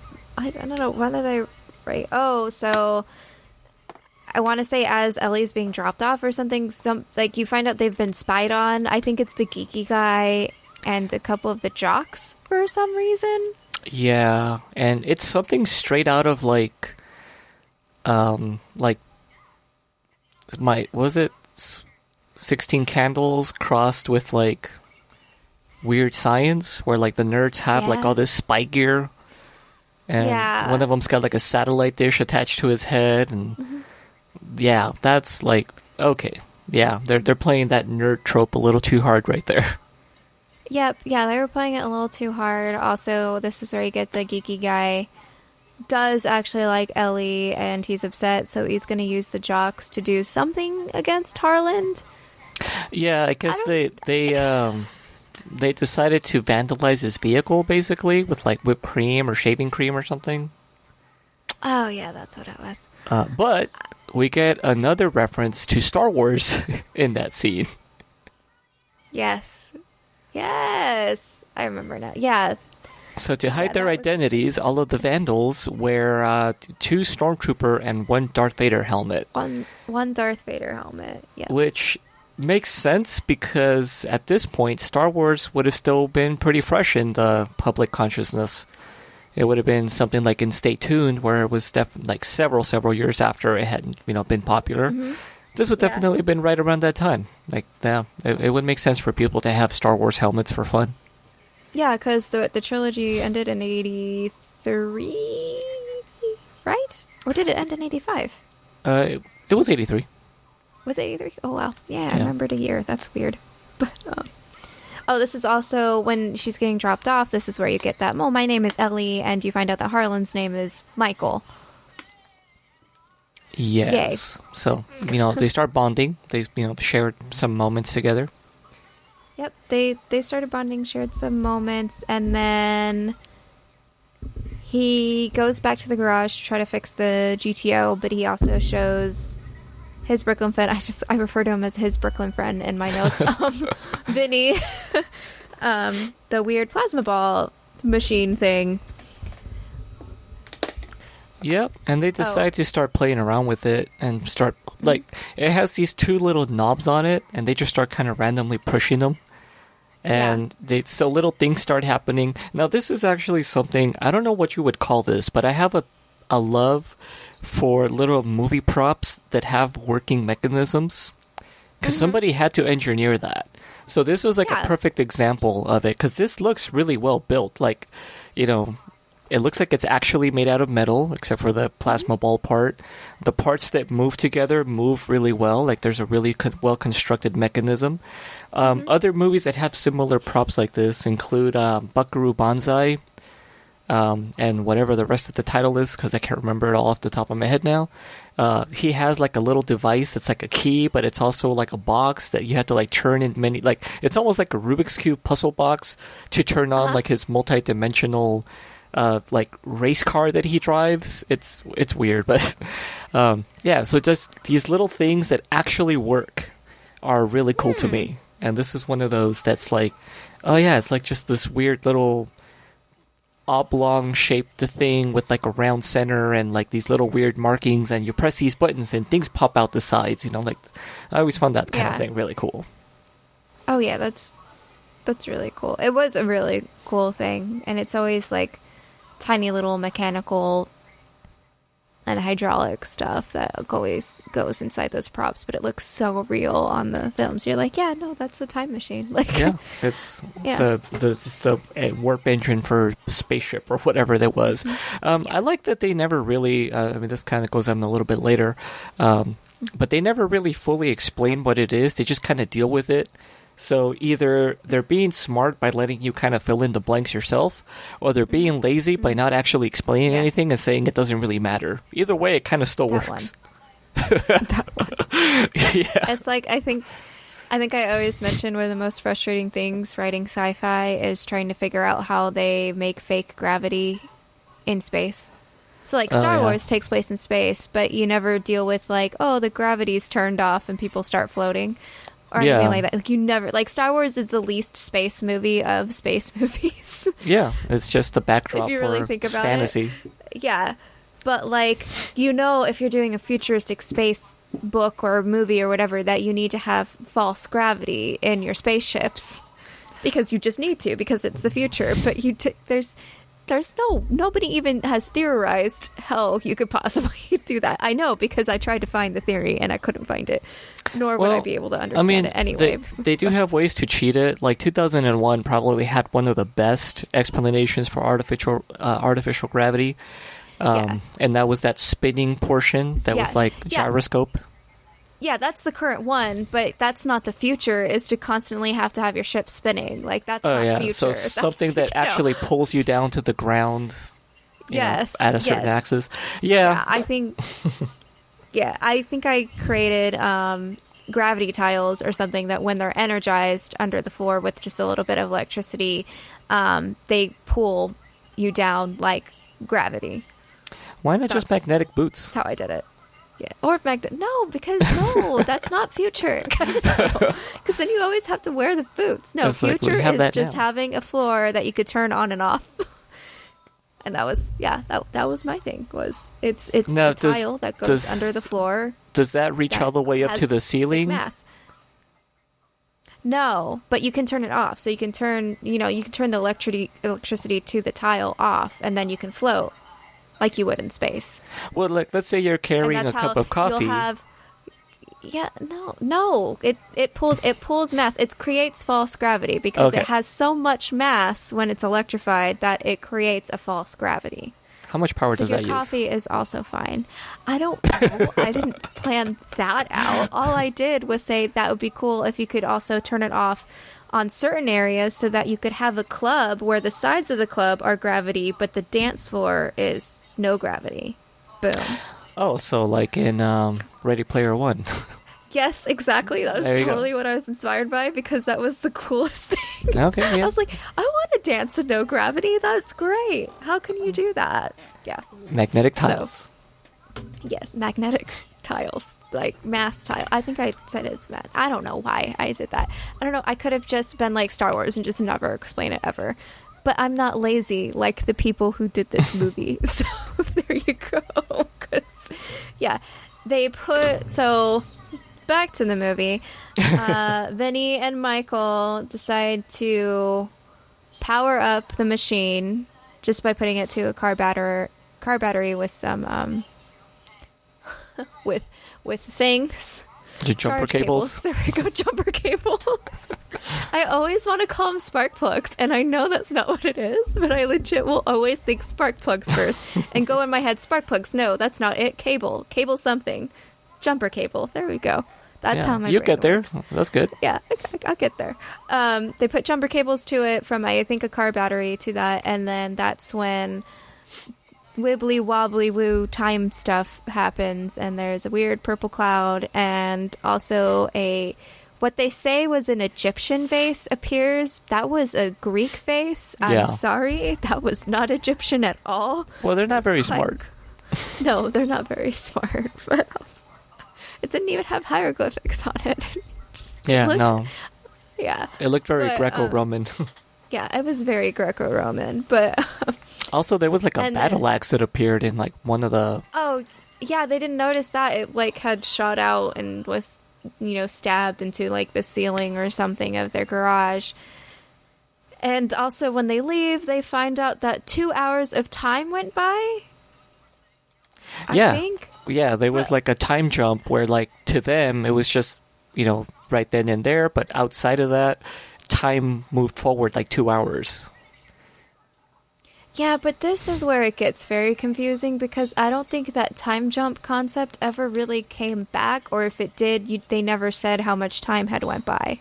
know, when did I write? Oh, so I want to say as Ellie's being dropped off or something, like you find out they've been spied on. I think it's the geeky guy and a couple of the jocks for some reason. Yeah, and it's something straight out of like was it 16 Candles crossed with like Weird Science, where like the nerds have like all this spy gear, and one of them's got like a satellite dish attached to his head, and yeah, that's like, okay, yeah, they're playing that nerd trope a little too hard right there. Yep, yeah, they were playing it a little too hard. Also, this is where you get the geeky guy does actually like Ellie, and he's upset, so he's going to use the jocks to do something against Harland. Yeah, I guess they decided to vandalize his vehicle, basically, with like whipped cream or shaving cream or something. Oh, yeah, that's what it was. But we get another reference to Star Wars in that scene. Yes, I remember now. Yeah. So to hide their identities, all of the Vandals wear 2 Stormtrooper and 1 Darth Vader helmet. One Darth Vader helmet, yeah. Which makes sense because at this point, Star Wars would have still been pretty fresh in the public consciousness. It would have been something like in Stay Tuned, where it was like several years after it had been popular. Mm-hmm. This would definitely have been right around that time. Like, yeah, it would make sense for people to have Star Wars helmets for fun. Yeah, because the trilogy ended in 83, right? Or did it end in 85? It was 83. Was it 83? Oh, wow. Yeah, I remembered a year. That's weird. But, this is also when she's getting dropped off. This is where you get that, oh, my name is Ellie, and you find out that Harlan's name is Michael. Yes. Yay. So, they start bonding. They, shared some moments together. Yep, they started bonding, shared some moments, and then he goes back to the garage to try to fix the GTO, but he also shows his Brooklyn friend. I refer to him as his Brooklyn friend in my notes. Vinny, the weird plasma ball machine thing. Yep, and they decide to start playing around with it and start, like, it has these 2 little knobs on it, and they just start kind of randomly pushing them. And so little things start happening. Now, this is actually something, I don't know what you would call this, but I have a love for little movie props that have working mechanisms. Because somebody had to engineer that. So this was like a perfect example of it, because this looks really well built. Like, it looks like it's actually made out of metal, except for the plasma ball part. The parts that move together move really well. Like, there's a really well-constructed mechanism. Other movies that have similar props like this include Buckaroo Banzai, and whatever the rest of the title is, because I can't remember it all off the top of my head now. He has like a little device that's like a key, but it's also like a box that you have to like turn in many, like, it's almost like a Rubik's Cube puzzle box to turn on like his multi-dimensional like race car that he drives. It's weird, but so just these little things that actually work are really cool to me. and this is one of those that's like, oh yeah, it's like just this weird little oblong shaped thing with like a round center and like these little weird markings, and you press these buttons and things pop out the sides, like I always found that kind of thing really cool. Oh yeah, that's really cool. It was a really cool thing, and it's always like tiny little mechanical and hydraulic stuff that always goes inside those props, but it looks so real on the films. You're like, yeah, no, that's a time machine. Like, yeah, it's the warp engine for spaceship or whatever that was. I like that they never really. This kind of goes on a little bit later, but they never really fully explain what it is. They just kind of deal with it. So either they're being smart by letting you kind of fill in the blanks yourself, or they're being lazy by not actually explaining anything and saying it doesn't really matter. Either way, it kind of still works. That one. Yeah. It's like, I think I always mention one of the most frustrating things writing sci-fi is trying to figure out how they make fake gravity in space. So like Star Wars takes place in space, but you never deal with like, oh, the gravity's turned off and people start floating. Or anything like that. Like you never Star Wars is the least space movie of space movies. Yeah, it's just a backdrop if you for really think about fantasy. Yeah, but if you're doing a futuristic space book or movie or whatever, that you need to have false gravity in your spaceships because you just need to, because it's the future. But nobody even has theorized how you could possibly do that. I know, because I tried to find the theory and I couldn't find it, nor would I be able to understand it anyway. They do have ways to cheat it. Like 2001 probably had one of the best explanations for artificial gravity, and that was that spinning portion that was like gyroscope. Yeah, that's the current one, but that's not the future, is to constantly have to have your ship spinning. Like, that's not future. So something that actually pulls you down to the ground at a certain axis. Yeah. I think I created gravity tiles or something that when they're energized under the floor with just a little bit of electricity, they pull you down like gravity. Why not just magnetic boots? That's how I did it. Yeah. Or because that's not future. Because then you always have to wear the boots. No, it's future is just having a floor that you could turn on and off. And that was that was my thing. It's a tile that goes under the floor. Does that reach all the way up to the ceiling? Mass. No, but you can turn it off. So you can turn the electricity to the tile off, and then you can float. Like you would in space. Well, let's say you're carrying a cup of coffee. It pulls mass. It creates false gravity because it has so much mass when it's electrified that it creates a false gravity. How much power does that use? Your coffee is also fine. I don't know. I didn't plan that out. All I did was say that would be cool if you could also turn it off on certain areas so that you could have a club where the sides of the club are gravity, but the dance floor is no gravity. Boom. Oh, so like in Ready Player One. Yes, exactly. That was totally what I was inspired by, because that was the coolest thing. Okay, yeah. I was like, I want to dance in no gravity. That's great. How can you do that? Yeah. Magnetic tiles. Yes, magnetic tiles, like mass tile. I think I said it's mass. I don't know why I did that. I don't know. I could have just been like Star Wars and just never explain it ever. But I'm not lazy like the people who did this movie. So there you go. So back to the movie. Vinny and Michael decide to power up the machine just by putting it to a car battery with some with things. Jumper cables. There we go, jumper cables. I always want to call them spark plugs, and I know that's not what it is, but I legit will always think spark plugs first and go in my head, spark plugs. No, that's not it. Cable something. Jumper cable. There we go. That's how my brain get there. works. That's good. Yeah, I'll get there. They put jumper cables to it from, I think, a car battery to that, and then that's when wibbly wobbly woo time stuff happens, and there's a weird purple cloud, and also what they say was an Egyptian vase appears. That was a Greek vase. I'm sorry, that was not Egyptian at all. Well, they're not very smart. No, they're not very smart, but it didn't even have hieroglyphics on it. Yeah. It looked very Greco-Roman. Yeah, it was very Greco-Roman, but... Also, there was like a battle axe that appeared in like one of the... Oh, yeah, they didn't notice that. It like had shot out and was, stabbed into like the ceiling or something of their garage. And also when they leave, they find out that 2 hours of time went by. I think. Yeah, there was like a time jump where like to them it was just, right then and there, but outside of that, time moved forward like 2 hours. Yeah, but this is where it gets very confusing because I don't think that time jump concept ever really came back, or if it did, they never said how much time had went by.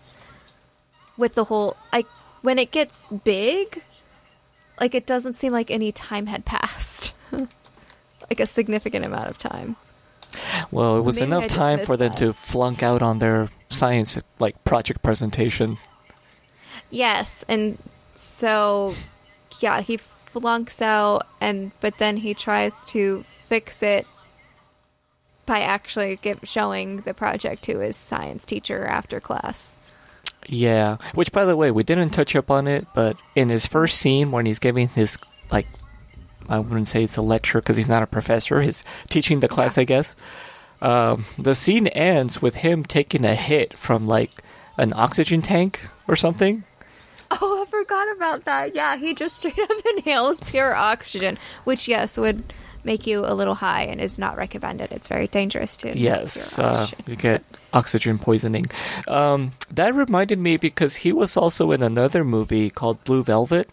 With the whole, like, when it gets big, like, it doesn't seem like any time had passed. Like, a significant amount of time. Well, it was enough time for them to flunk out on their science, like, project presentation. Yes, and so, yeah, he flunks out, but then he tries to fix it by actually showing the project to his science teacher after class. Yeah, which, by the way, we didn't touch up on it, but in his first scene when he's giving his, like, I wouldn't say it's a lecture because he's not a professor, he's teaching the class, I guess. The scene ends with him taking a hit from, like, an oxygen tank or something. Oh, I forgot about that. Yeah, he just straight up inhales pure oxygen, which, yes, would make you a little high and is not recommended. It's very dangerous to inhale pure oxygen. You get oxygen poisoning. That reminded me because he was also in another movie called Blue Velvet.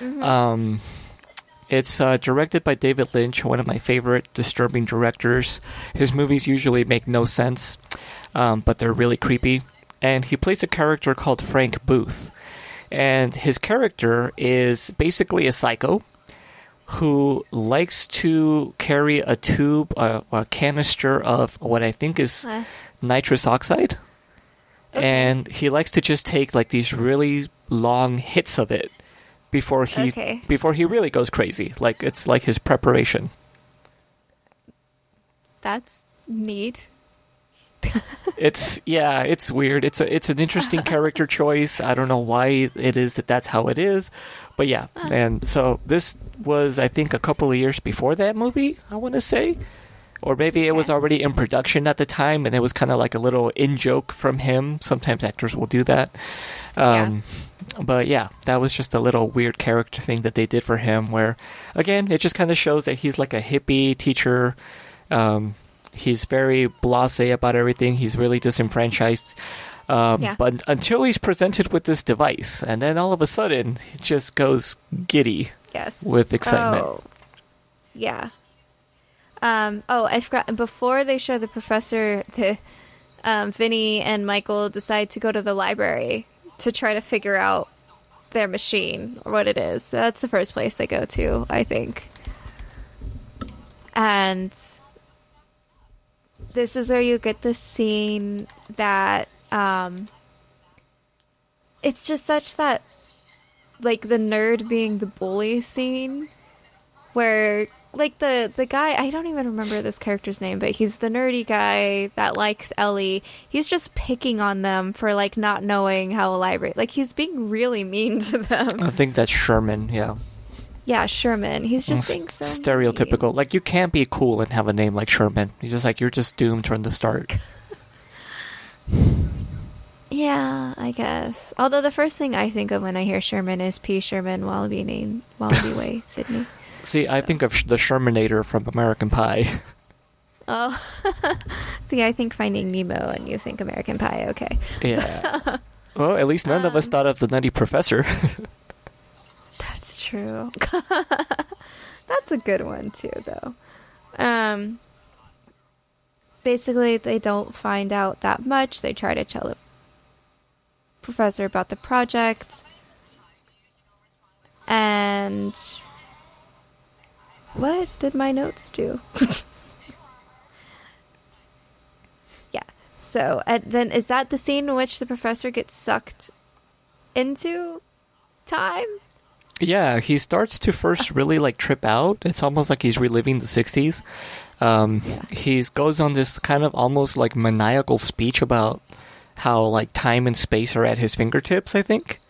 Mm-hmm. It's directed by David Lynch, one of my favorite disturbing directors. His movies usually make no sense, but they're really creepy. And he plays a character called Frank Booth. And his character is basically a psycho who likes to carry a tube, a canister of what I think is nitrous oxide. Okay. And he likes to just take like these really long hits of it before he really goes crazy. Like it's like his preparation. That's neat. It's weird. It's an interesting character choice. I don't know why it is that's how it is, but yeah. And so this was, I think, a couple of years before that movie, I want to say, or maybe it was already in production at the time, and it was kind of like a little in-joke from him. Sometimes actors will do that. But yeah, that was just a little weird character thing that they did for him, where, again, it just kind of shows that he's like a hippie teacher. He's very blasé about everything. He's really disenfranchised. But until he's presented with this device, and then all of a sudden, he just goes giddy with excitement. Oh, yeah. I forgot. Before they show the professor, Vinny and Michael decide to go to the library to try to figure out their machine or what it is. That's the first place they go to, I think. And this is where you get the scene that it's just such that, like, the nerd being the bully scene where, like, the guy, I don't even remember this character's name, but he's the nerdy guy that likes Ellie. He's just picking on them for, like, not knowing how a library, like, he's being really mean to them. I think that's Sherman, yeah. Yeah, Sherman. He's just being so stereotypical. mean. Like, you can't be cool and have a name like Sherman. He's just like, you're just doomed from the start. Yeah, I guess. Although the first thing I think of when I hear Sherman is P. Sherman Wallaby Way, Sydney. See, I think of the Shermanator from American Pie. Oh. See, I think Finding Nemo and you think American Pie. Okay. Yeah. Well, at least none of us thought of the Nutty Professor. That's true. That's a good one too, though. Basically, they don't find out that much. They try to tell the professor about the project. And what did my notes do? Yeah. So, and then is that the scene in which the professor gets sucked into time? Yeah, he starts to first really like trip out. It's almost like he's reliving the 60s. He goes on this kind of almost like maniacal speech about how like time and space are at his fingertips, I think.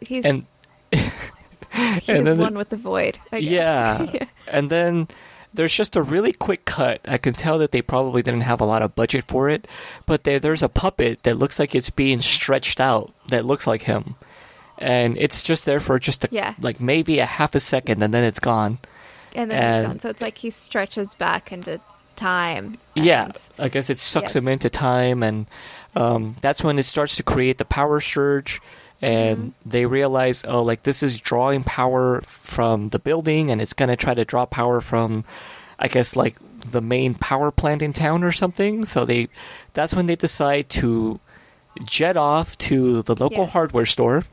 He's and he's and then one with the void, I guess. Yeah. And then there's just a really quick cut. I can tell that they probably didn't have a lot of budget for it, but there's a puppet that looks like it's being stretched out that looks like him. And it's just there for just like maybe a half a second, and then it's gone. And then it's gone. So it's like he stretches back into time. Yeah, I guess it sucks him into time, and that's when it starts to create the power surge. And they realize, oh, like this is drawing power from the building, and it's going to try to draw power from, I guess, like the main power plant in town or something. So that's when they decide to jet off to the local hardware store,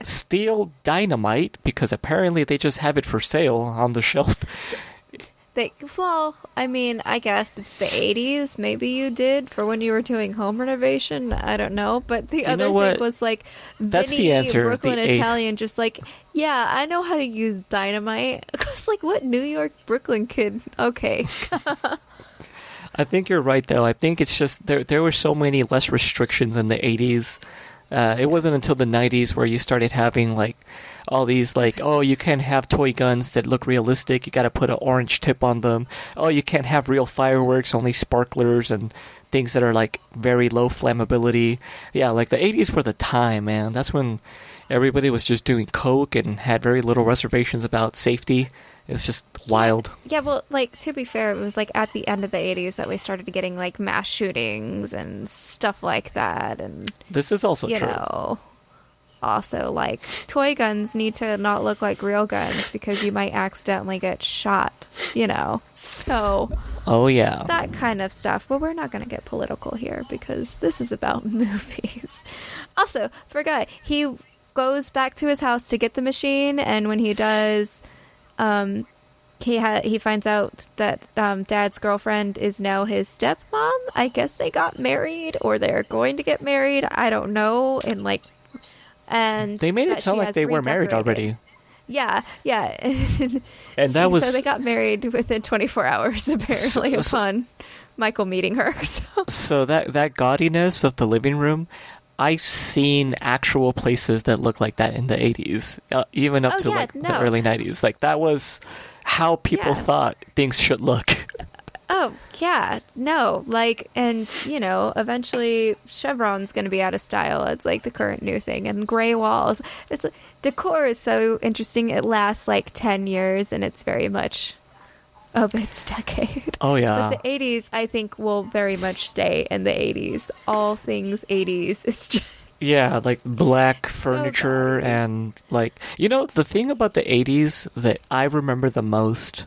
steal dynamite, because apparently they just have it for sale on the shelf. Well, I mean, I guess it's the 80s. Maybe you did for when you were doing home renovation. I don't know. But the other thing was like, that's Vinny, the answer. Brooklyn Italian, just like, yeah, I know how to use dynamite. I was like, what New York, Brooklyn kid? Okay. I think you're right, though. I think it's just there were so many less restrictions in the 80s. It wasn't until the 90s where you started having like all these like, oh, you can't have toy guns that look realistic. You got to put an orange tip on them. Oh, you can't have real fireworks, only sparklers and things that are like very low flammability. Yeah, like the 80s were the time, man. That's when everybody was just doing coke and had very little reservations about safety. It was just wild. Yeah, well, like, to be fair, it was like at the end of the 80s that we started getting like mass shootings and stuff like that. And this is also true. You know, also, like, toy guns need to not look like real guns because you might accidentally get shot, you know. So, oh yeah, that kind of stuff. But we're not going to get political here because this is about movies. Also, forgot, he goes back to his house to get the machine, and when he does, he finds out that Dad's girlfriend is now his stepmom. I guess they got married, or they're going to get married. I don't know. And they made it sound like they were married already. Yeah. And that was, so they got married within 24 hours, apparently, upon Michael meeting her. So that gaudiness of the living room, I've seen actual places that look like that in the 80s, even up to the early 90s. Like, that was how people thought things should look. Oh, yeah. No. Like, and, you know, eventually Chevron's going to be out of style. It's like the current new thing. And gray walls. It's decor is so interesting. It lasts like 10 years, and it's very much of its decade. Oh, yeah. But the 80s, I think, will very much stay in the 80s. All things 80s is just... Yeah, like black furniture and like... You know, the thing about the 80s that I remember the most...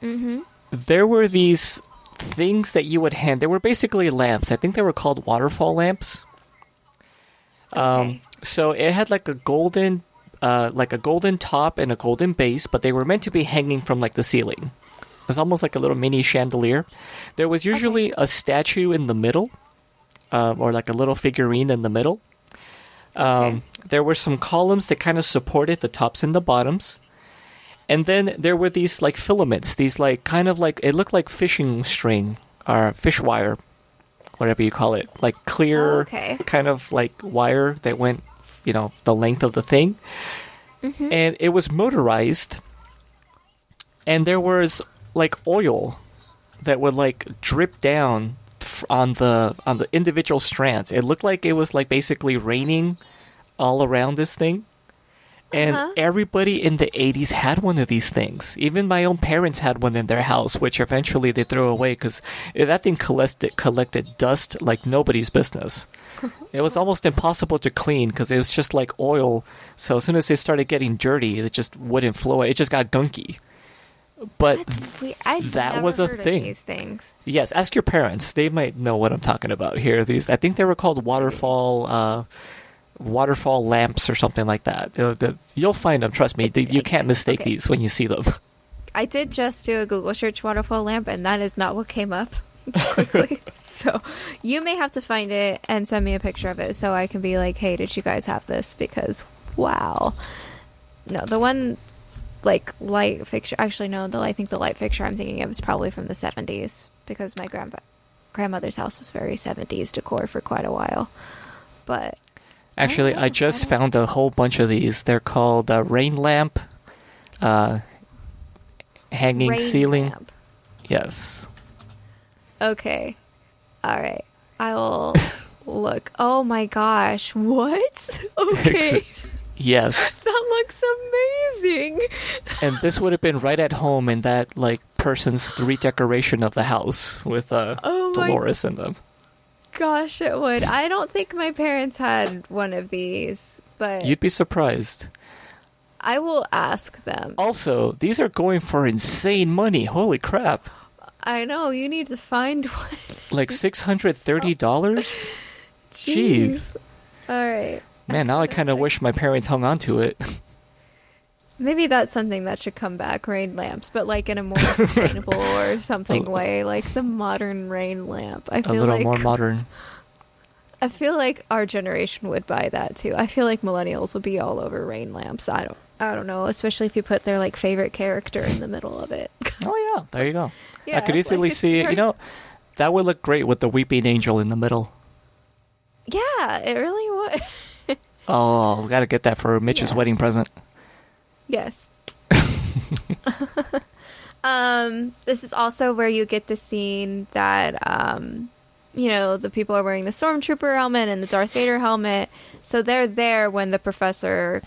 Mm-hmm. There were these things that you would hand. They were basically lamps. I think they were called Waterfall Lamps. Okay. So it had like a golden top and a golden base, but they were meant to be hanging from like the ceiling. It was almost like a little mini chandelier. There was usually a statue in the middle, or like a little figurine in the middle. There were some columns that kind of supported the tops and the bottoms. And then there were these like filaments, these like kind of like, it looked like fishing string or fish wire, whatever you call it, like clear kind of like wire that went, you know, the length of the thing. Mm-hmm. And it was motorized, and there was like oil that would like drip down on the individual strands. It looked like it was like basically raining all around this thing. And everybody in the 80s had one of these things. Even my own parents had one in their house, which eventually they threw away because that thing collected dust like nobody's business. It was almost impossible to clean because it was just like oil. So as soon as it started getting dirty, it just wouldn't flow. It just got gunky. But that was a thing. These things. Yes, ask your parents. They might know what I'm talking about here. I think they were called Waterfall Lamps or something like that. You'll find them, trust me. You can't mistake these when you see them. I did just do a Google search Waterfall Lamp, and that is not what came up quickly. So you may have to find it and send me a picture of it so I can be like, hey, did you guys have this? Because, wow. No, the one, like, light fixture... Actually, no, I think the light fixture I'm thinking of is probably from the 70s because my grandmother's house was very 70s decor for quite a while. But actually, I just found a whole bunch of these. They're called rain lamp, hanging rain ceiling. Lamp. Yes. Okay. All right. I will look. Oh my gosh. What? Okay. Yes. That looks amazing. And this would have been right at home in that like person's redecoration of the house with Dolores in them. Gosh, it would. I don't think my parents had one of these, but you'd be surprised. I will ask them. Also, these are going for insane money. Holy crap. I know, you need to find one. Like $630? Jeez. All right. Man, now I kind of wish my parents hung on to it. Maybe that's something that should come back, rain lamps, but like in a more sustainable or something way, like the modern rain lamp. I feel a little more modern. I feel like our generation would buy that too. I feel like millennials would be all over rain lamps. I don't know, especially if you put their like favorite character in the middle of it. Oh yeah, there you go. Yeah, I could easily see it. You know, that would look great with the weeping angel in the middle. Yeah, it really would. Oh, we got to get that for Mitch's wedding present. Yes. This is also where you get the scene that, the people are wearing the Stormtrooper helmet and the Darth Vader helmet. So they're there when the professor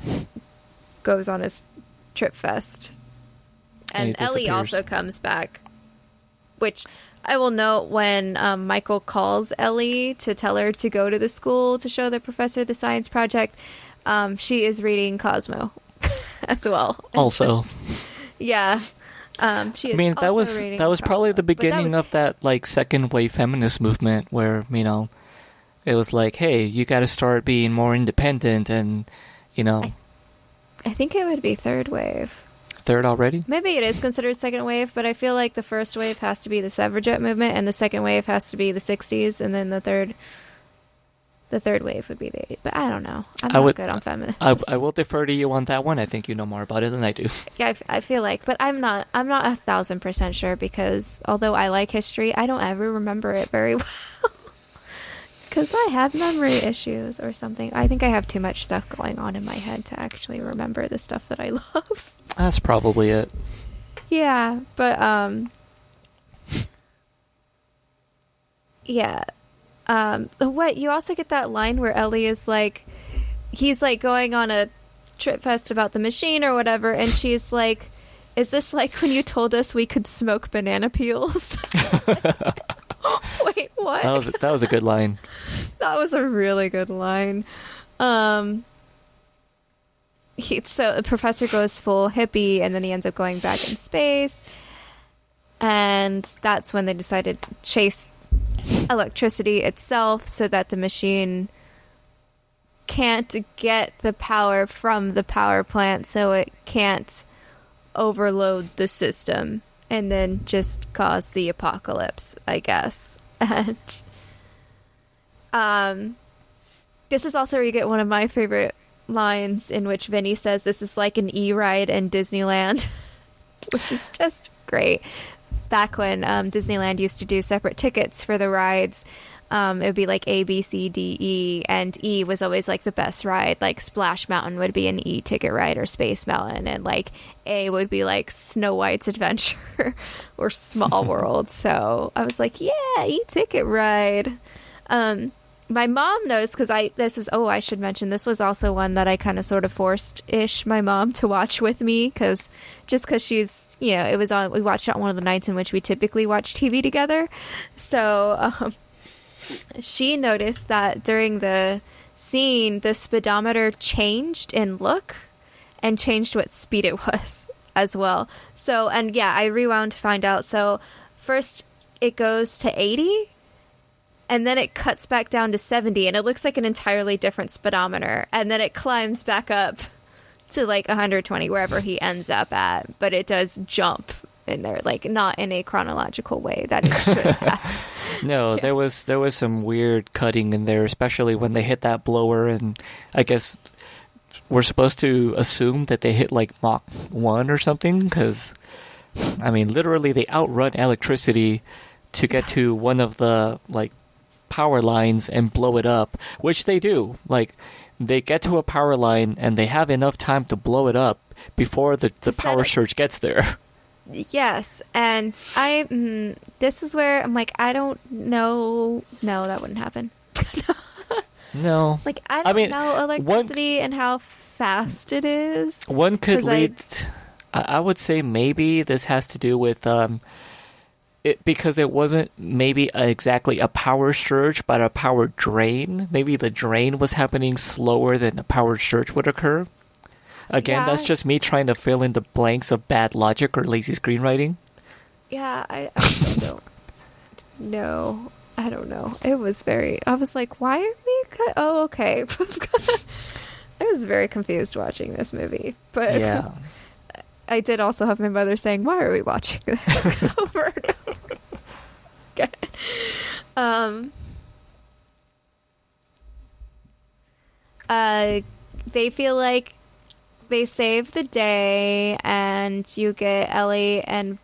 goes on his trip fest. And Ellie also comes back, which I will note when Michael calls Ellie to tell her to go to the school to show the professor the science project. She is reading Cosmo as well. Also, yeah. She is that was probably the beginning of that like second wave feminist movement where, it was like, hey, you got to start being more independent and, I think it would be third wave. Third already? Maybe it is considered second wave, but I feel like the first wave has to be the suffragette movement and the second wave has to be the 60s and then the third wave would be the 80s. But I don't know. I'm not good on feminism. I will defer to you on that one. I think you know more about it than I do. Yeah, I feel like, but I'm not 1,000% sure because although I like history, I don't ever remember it very well. Because I have memory issues or something. I think I have too much stuff going on in my head to actually remember the stuff that I love. That's probably it. Yeah, but yeah. What you also get that line where Ellie is like, he's like going on a trip fest about the machine or whatever, and she's like, "Is this like when you told us we could smoke banana peels?" Wait, what? That was a good line. That was a really good line. So the professor goes full hippie, and then he ends up going back in space, and that's when they decided to chase electricity itself so that the machine can't get the power from the power plant, so it can't overload the system and then just cause the apocalypse, I guess. And this is also where you get one of my favorite lines in which Vinny says this is like an E-ride in Disneyland, which is just great. Back when Disneyland used to do separate tickets for the rides, it would be like A, B, C, D, E, and E was always like the best ride. Like Splash Mountain would be an E ticket ride, or Space Mountain, and like A would be like Snow White's Adventure or Small World. So I was like, yeah, E ticket ride. My mom knows because I should mention this was also one that I kind of sort of forced-ish my mom to watch with me because she's, it was on, we watched it on one of the nights in which we typically watch TV together. So she noticed that during the scene, the speedometer changed in look and changed what speed it was as well. So, and yeah, I rewound to find out. So first it goes to 80. And then it cuts back down to 70, and it looks like an entirely different speedometer. And then it climbs back up to like 120, wherever he ends up at. But it does jump in there, like not in a chronological way that it should have. No, yeah. there was some weird cutting in there, especially when they hit that blower. And I guess we're supposed to assume that they hit like Mach 1 or something, because, I mean, literally they outrun electricity to get to one of the like power lines and blow it up, which they do. Like they get to a power line and they have enough time to blow it up before the power surge gets there. Yes, and this is where I'm like, I don't know. No, that wouldn't happen. No. Like, I don't know electricity and how fast it is. One could lead... I would say maybe this has to do with... it because it wasn't maybe exactly a power surge, but a power drain. Maybe the drain was happening slower than the power surge would occur. Again, that's just me trying to fill in the blanks of bad logic or lazy screenwriting. Yeah, I still don't know. I don't know. It was I was like, why are we... Oh, okay. I was very confused watching this movie. But yeah. I did also have my mother saying, why are we watching this over and over? Okay. They feel like they saved the day, and you get Ellie and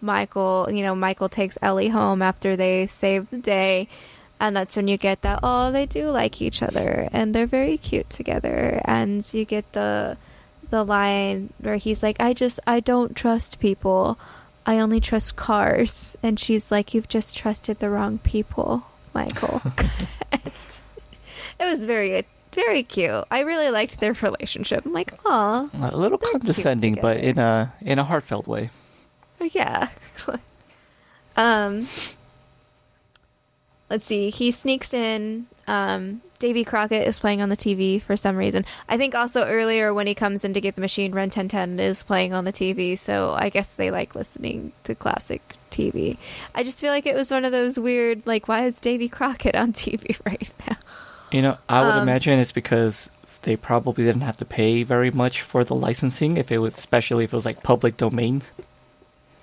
Michael. You know, Michael takes Ellie home after they save the day, and that's when you get that, oh, they do like each other and they're very cute together. And you get the line where he's like, I don't trust people, I only trust cars. And she's like, you've just trusted the wrong people, Michael. It was very cute. I really liked their relationship. I'm like, aw, a little condescending, but in a heartfelt way. Yeah. Let's see. He sneaks in. Davy Crockett is playing on the TV for some reason. I think also earlier when he comes in to get the machine, Ren 1010 is playing on the TV. So I guess they like listening to classic TV. I just feel like it was one of those weird, like, why is Davy Crockett on TV right now? You know, I would imagine it's because they probably didn't have to pay very much for the licensing, especially if it was like public domain.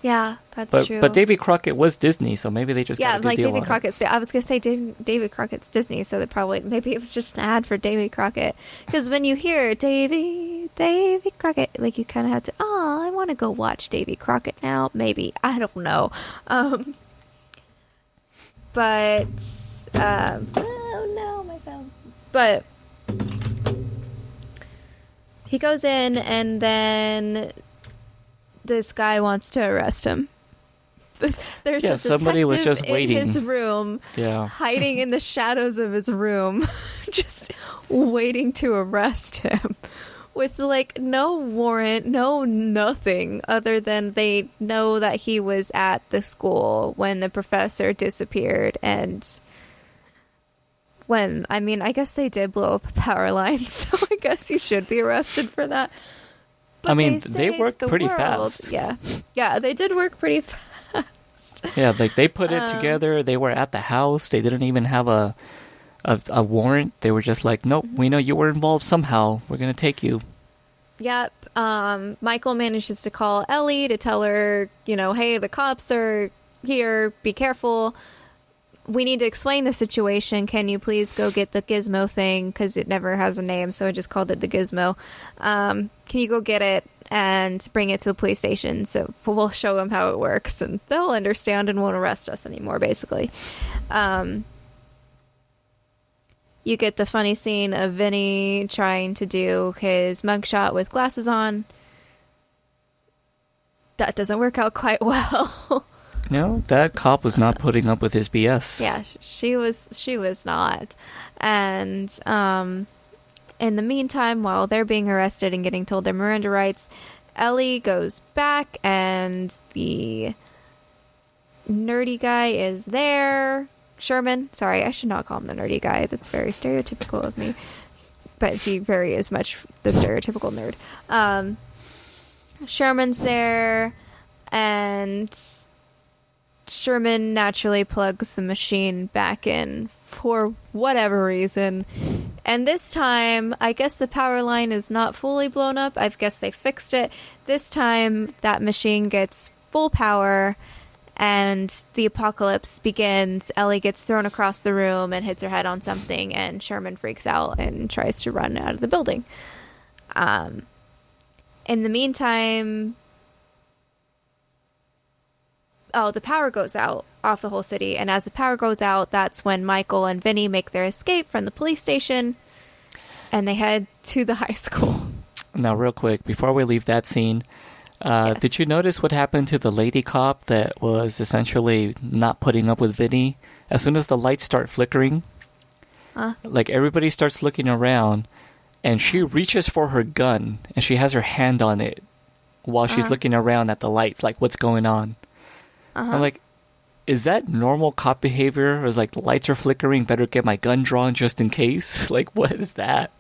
Yeah, that's true. But Davy Crockett was Disney, so maybe they just got a good deal Davy Crockett's. I was gonna say Davy Crockett's Disney, so maybe it was just an ad for Davy Crockett. Because when you hear Davy Crockett, like you kind of have to. Oh, I want to go watch Davy Crockett now. Maybe I don't know. But oh no, my phone. But he goes in, and then this guy wants to arrest him. There's a somebody was just waiting in his room, hiding in the shadows of his room, just waiting to arrest him with like no warrant, no nothing other than they know that he was at the school when the professor disappeared. And I guess they did blow up a power line, so I guess you should be arrested for that. But they worked pretty fast. Yeah, they did work pretty fast. Yeah, like they put it together. They were at the house. They didn't even have a warrant. They were just like, nope, we know you were involved somehow. We're gonna take you. Yep. Michael manages to call Ellie to tell her, hey, the cops are here. Be careful. We need to explain the situation. Can you please go get the gizmo thing? Because it never has a name, so I just called it the gizmo. Can you go get it and bring it to the police station? So we'll show them how it works, and they'll understand and won't arrest us anymore, basically. You get the funny scene of Vinny trying to do his mugshot with glasses on. That doesn't work out quite well. No, that cop was not putting up with his BS. Yeah, she was not. And in the meantime, while they're being arrested and getting told their Miranda rights, Ellie goes back and the nerdy guy is there. Sherman. Sorry, I should not call him the nerdy guy. That's very stereotypical of me. But he very is much the stereotypical nerd. Sherman's there, and Sherman naturally plugs the machine back in for whatever reason. And this time, I guess the power line is not fully blown up. I guess they fixed it. This time, that machine gets full power, and the apocalypse begins. Ellie gets thrown across the room and hits her head on something, and Sherman freaks out and tries to run out of the building. In the meantime... Oh, the power goes out. off the whole city. And as the power goes out, that's when Michael and Vinny make their escape from the police station, and they head to the high school. Now, real quick, before we leave that scene, Yes. did you notice what happened to the lady cop that was essentially not putting up with Vinny? As soon as the lights start flickering, like everybody starts looking around, and she reaches for her gun, and she has her hand on it while she's looking around at the light, like, what's going on? I'm like, is that normal cop behavior? Or is like, the lights are flickering, better get my gun drawn just in case? Like, what is that?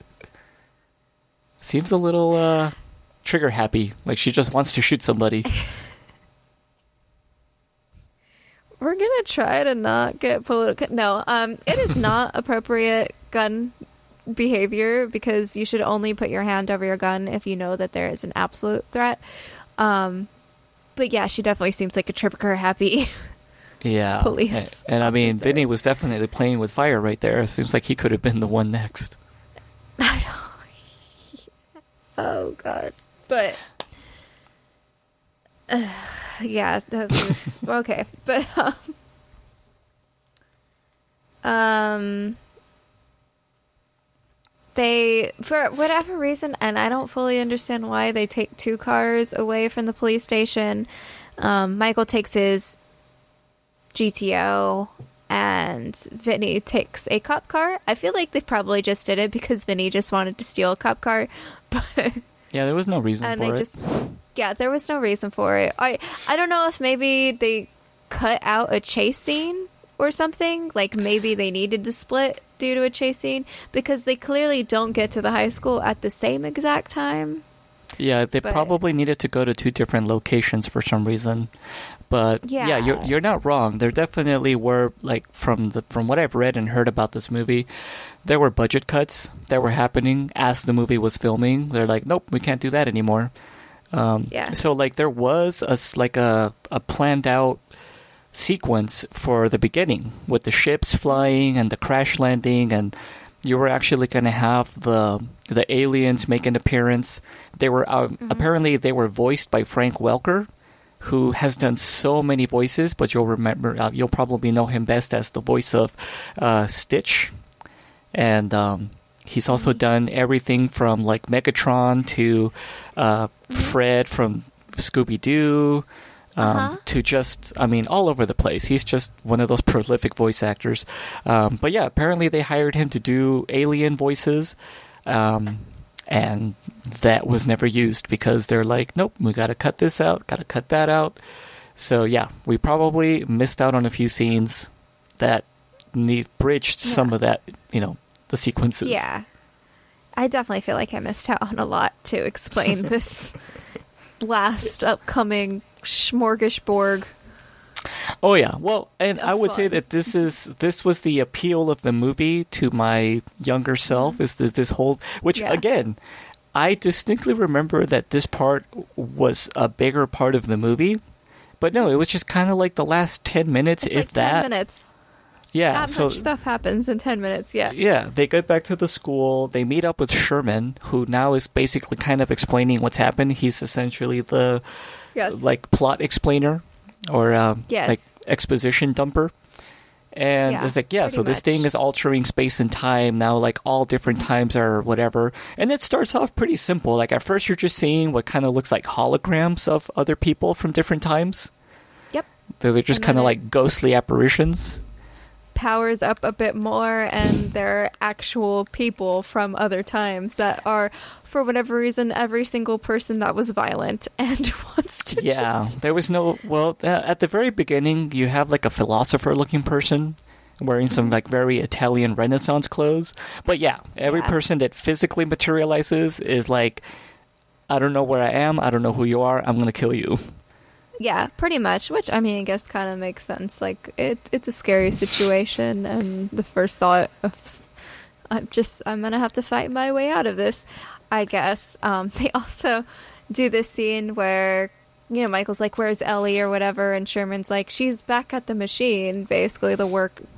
Seems a little trigger happy, like she just wants to shoot somebody. We're gonna try to not get political. No, it is not appropriate gun behavior, because you should only put your hand over your gun if you know that there is an absolute threat. But yeah, she definitely seems like a trigger happy police. And I mean, Vinny was definitely playing with fire right there. It seems like he could have been the one next. I know. Oh god. But yeah, that's okay. But they, for whatever reason, and I don't fully understand why, they take 2 cars away from the police station. Michael takes his GTO, and Vinny takes a cop car. I feel like they probably just did it because Vinny just wanted to steal a cop car, but yeah, there was no reason for it. Yeah, there was no reason for it. I don't know if maybe they cut out a chase scene or something. Like, maybe they needed to split due to a chase scene, because they clearly don't get to the high school at the same exact time. Yeah, they probably needed to go to 2 different locations for some reason. But yeah, you're not wrong. There definitely were, like, from what I've read and heard about this movie, there were budget cuts that were happening as the movie was filming. They're like, nope, we can't do that anymore. So like there was a planned out sequence for the beginning with the ships flying and the crash landing, and you were actually going to have the aliens make an appearance. They were apparently they were voiced by Frank Welker, who has done so many voices, but you'll probably know him best as the voice of Stitch, and he's also done everything from like Megatron to Fred from Scooby-Doo. To just, I mean, all over the place. He's just one of those prolific voice actors. But yeah, apparently they hired him to do alien voices, and that was never used because they're like, nope, we got to cut this out, got to cut that out. So yeah, we probably missed out on a few scenes that bridged some of that, the sequences. Yeah. I definitely feel like I missed out on a lot to explain this last upcoming smorgasbord. Oh yeah, well, and I would say that this was the appeal of the movie to my younger self, is this whole, which again, I distinctly remember that this part was a bigger part of the movie, but no, it was just kind of like the last 10 minutes, it's if like that. 10 minutes. Yeah, Not much stuff happens in 10 minutes, yeah. Yeah, they get back to the school, they meet up with Sherman, who now is basically kind of explaining what's happened. He's essentially the like plot explainer or like exposition dumper. And it's like, so this thing is altering space and time now, like all different times or whatever. And it starts off pretty simple. Like at first you're just seeing what kind of looks like holograms of other people from different times. Yep. They're just kind of like ghostly apparitions. Powers up a bit more, and they're actual people from other times that are, for whatever reason, every single person that was violent and wants to there was no, at the very beginning you have like a philosopher looking person wearing some like very Italian Renaissance clothes, but every person that physically materializes is like, I don't know where I am, I don't know who you are, I'm gonna kill you. Yeah, pretty much, which, I mean, I guess kind of makes sense. Like, it's a scary situation, and the first thought of, I'm going to have to fight my way out of this, I guess. They also do this scene where, Michael's like, where's Ellie or whatever, and Sherman's like, she's back at the machine, basically the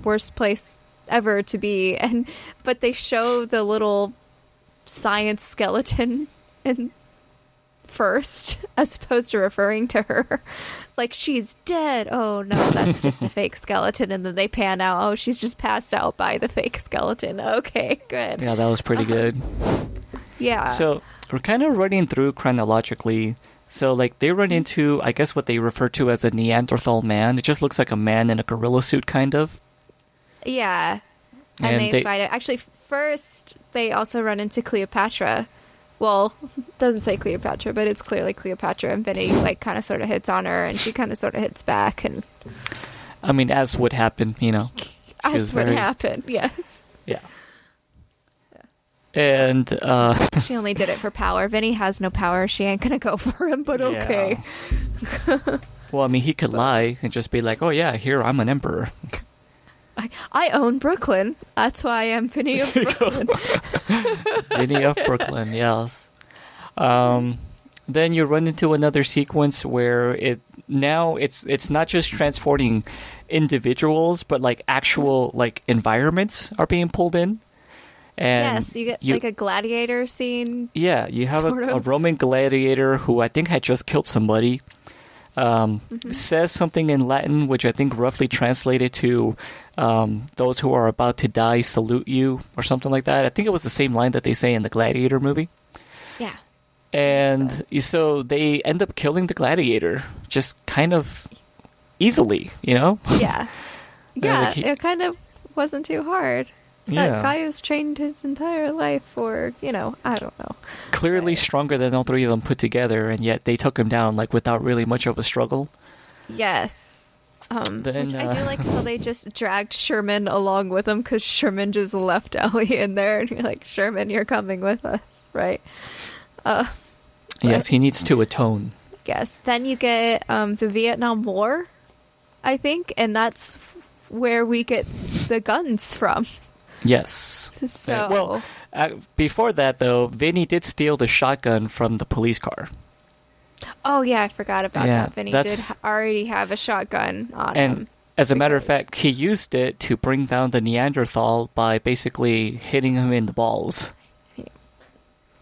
worst place ever to be, but they show the little science skeleton in first, as opposed to referring to her like she's dead. Oh no, that's just a fake skeleton. And then they pan out. Oh, she's just passed out by the fake skeleton. Okay, good. Yeah, that was pretty good. Yeah. So we're kind of running through chronologically. So like they run into, I guess, what they refer to as a Neanderthal man. It just looks like a man in a gorilla suit, kind of. Yeah. And they fight it. Actually, first they also run into Cleopatra. Well, doesn't say Cleopatra, but it's clearly Cleopatra, and Vinny like kind of sort of hits on her, and she kind of sort of hits back, and I mean, as would happen, you know. As would happen, yes. Yeah. And she only did it for power. Vinny has no power. She ain't gonna go for him, but okay. Well, I mean, he could lie and just be like, "Oh yeah, here I'm an emperor. I own Brooklyn. That's why I'm Vinny of Brooklyn." Vinny of Brooklyn, yes. Then you run into another sequence where it's not just transporting individuals, but like actual like environments are being pulled in. And yes, you get like a gladiator scene. Yeah, you have a Roman gladiator who I think had just killed somebody. Says something in Latin, which I think roughly translated to those who are about to die salute you, or something like that. I think it was the same line that they say in the Gladiator movie. Yeah. And so they end up killing the gladiator just kind of easily, you know? Yeah. Yeah, it kind of wasn't too hard. That guy has trained his entire life for, I don't know. Clearly stronger than all three of them put together, and yet they took him down like without really much of a struggle. Yes. Which I do like how they just dragged Sherman along with them, because Sherman just left Ellie in there, and you're like, Sherman, you're coming with us, right? Yes, he needs to atone. Yes. Then you get the Vietnam War, I think, and that's where we get the guns from. Yes. So, before that, though, Vinny did steal the shotgun from the police car. Oh, yeah, I forgot about that. Vinny did already have a shotgun on him. And as a matter of fact, he used it to bring down the Neanderthal by basically hitting him in the balls.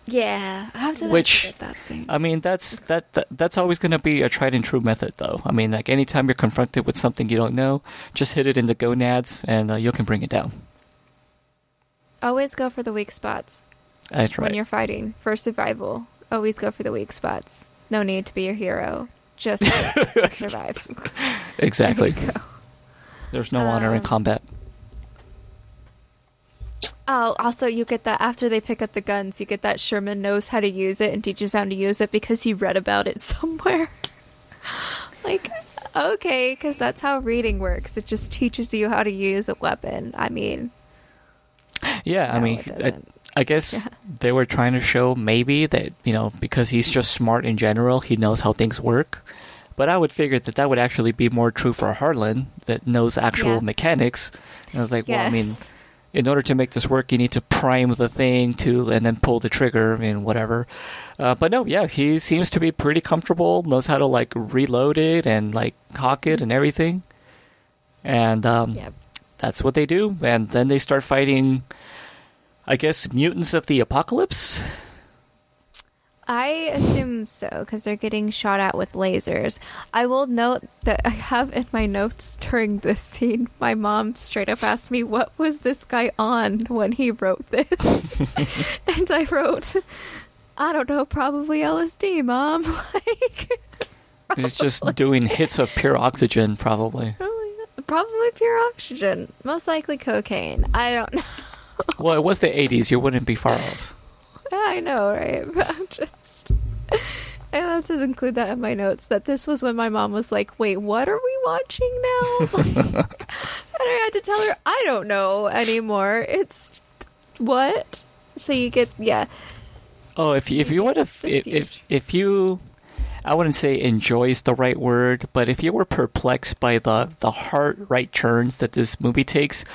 Yeah, how did I forget that scene? I mean, that's always going to be a tried and true method, though. I mean, like anytime you're confronted with something you don't know, just hit it in the gonads, and you can bring it down. Always go for the weak spots. That's right. When you're fighting for survival, always go for the weak spots. No need to be a hero. Just survive. Exactly. There's no honor in combat. Oh, also you get that after they pick up the guns, you get that Sherman knows how to use it and teaches them to use it because he read about it somewhere. Like, okay, because that's how reading works. It just teaches you how to use a weapon. I mean... Yeah, no, I mean, I guess they were trying to show maybe that, because he's just smart in general, he knows how things work. But I would figure that would actually be more true for Harlan, that knows actual mechanics. And I was like, well, I mean, in order to make this work, you need to prime the thing and then pull the trigger and whatever. But no, yeah, he seems to be pretty comfortable, knows how to like reload it and like cock it and everything. And that's what they do. And then they start fighting, I guess, mutants of the apocalypse? I assume so, because they're getting shot at with lasers. I will note that I have in my notes during this scene, my mom straight up asked me, what was this guy on when he wrote this? And I wrote, I don't know, probably LSD, Mom. He's just doing hits of pure oxygen, probably. Probably pure oxygen. Most likely cocaine. I don't know. Well, it was the 80s. You wouldn't be far off. Yeah, I know, right? But I have to include that in my notes, that this was when my mom was like, wait, what are we watching now? And I had to tell her, I don't know anymore. It's what? So you get, Oh, if you want to, if you... I wouldn't say enjoy is the right word, but if you were perplexed by the hard right turns that this movie takes,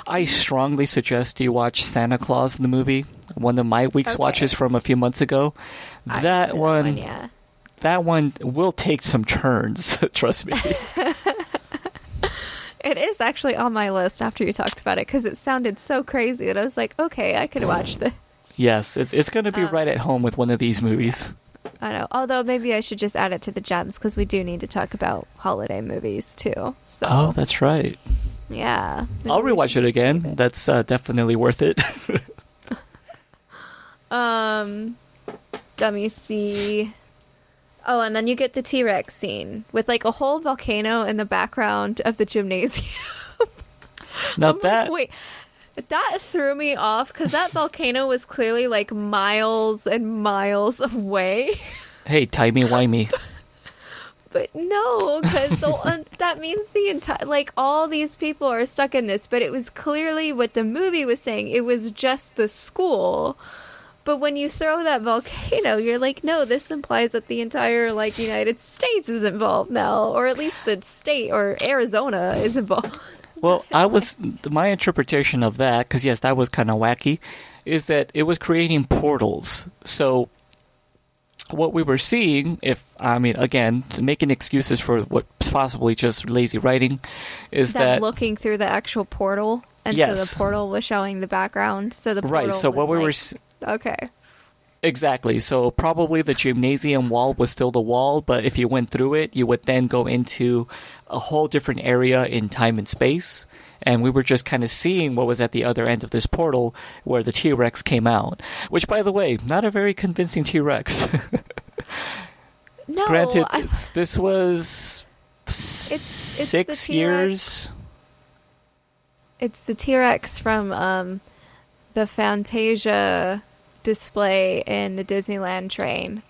I strongly suggest you watch Santa Claus in the movie, one of my week's watches from a few months ago. That one will take some turns, trust me. It is actually on my list after you talked about it, because it sounded so crazy that I was like, okay, I could watch this. Yes, it's going to be right at home with one of these movies. I know. Although maybe I should just add it to the gems because we do need to talk about holiday movies too. So. Oh, that's right. Yeah. I'll rewatch it again. That's definitely worth it. Let me see. Oh, and then you get the T-Rex scene with like a whole volcano in the background of the gymnasium. Now that... Wait, that threw me off because that volcano was clearly like miles and miles away. Hey, timey-wimey. But no, because that means the entire, like, all these people are stuck in this. But it was clearly what the movie was saying. It was just the school. But when you throw that volcano, you're like, no, this implies that the entire, like, United States is involved now. Or at least the state or Arizona is involved. Well, my interpretation of that, because yes, that was kind of wacky, is that it was creating portals. So what we were seeing, again, making excuses for what's possibly just lazy writing, is that looking through the actual portal, and yes. so the portal was showing the background. So the portal right. So was what we were okay. Exactly. So probably the gymnasium wall was still the wall, but if you went through it, you would then go into a whole different area in time and space. And we were just kind of seeing what was at the other end of this portal where the T-Rex came out. Which, by the way, not a very convincing T-Rex. No. Granted, this was 6 years. It's the T-Rex from the Fantasia display in the Disneyland train.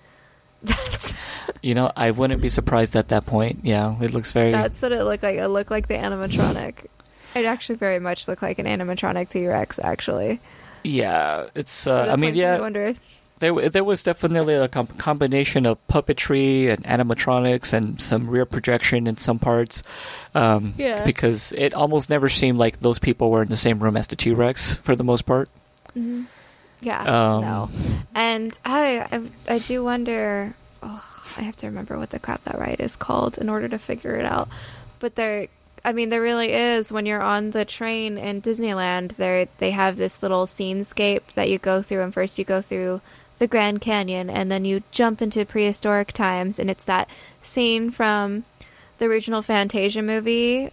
I wouldn't be surprised at that point. Yeah, it looks very... That's what it looked like. It looked like the animatronic. It actually very much looked like an animatronic T-Rex, actually. Yeah, it's... I wonder. There was definitely a combination of puppetry and animatronics and some rear projection in some parts. Because it almost never seemed like those people were in the same room as the T-Rex for the most part. Mm-hmm. Yeah, no. And I do wonder... Oh, I have to remember what the crap that ride is called in order to figure it out. But there really is, when you're on the train in Disneyland, they have this little scenescape that you go through, and first you go through the Grand Canyon, and then you jump into prehistoric times, and it's that scene from the original Fantasia movie,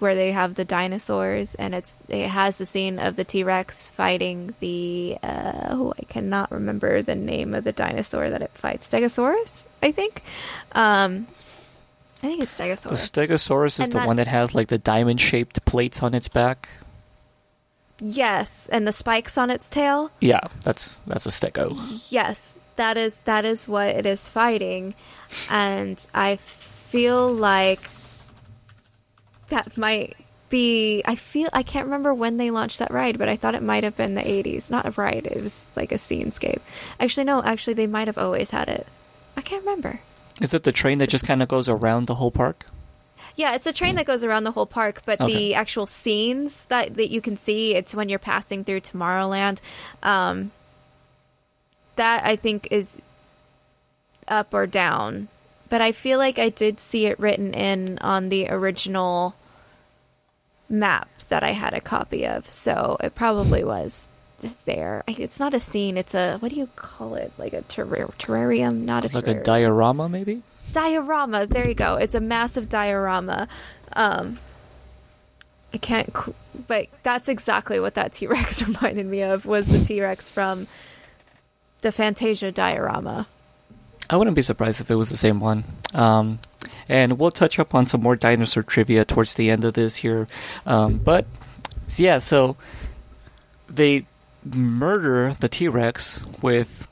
where they have the dinosaurs, and it has the scene of the T-Rex fighting the I cannot remember the name of the dinosaur that it fights. Stegosaurus, I think. I think it's Stegosaurus. The Stegosaurus is the one that has like the diamond-shaped plates on its back. Yes, and the spikes on its tail. Yeah, that's a Stego. Yes, that is what it is fighting, and I feel like that might be... I can't remember when they launched that ride, but I thought it might have been the 80s. Not a ride, it was like a scenescape. Actually, no, they might have always had it. I can't remember. Is it the train that just kind of goes around the whole park? Yeah, it's a train that goes around the whole park, but the actual scenes that you can see, it's when you're passing through Tomorrowland. That, I think, is up or down. But I feel like I did see it written in on the original map that I had a copy of. So it probably was there. It's not a scene. It's a... What do you call it? Like a terrarium? Not a terrarium. Like a diorama, maybe? Diorama. There you go. It's a massive diorama. I can't... But that's exactly what that T-Rex reminded me of, was the T-Rex from the Fantasia diorama. I wouldn't be surprised if it was the same one. And we'll touch up on some more dinosaur trivia towards the end of this here. But, yeah, so they murder the T-Rex with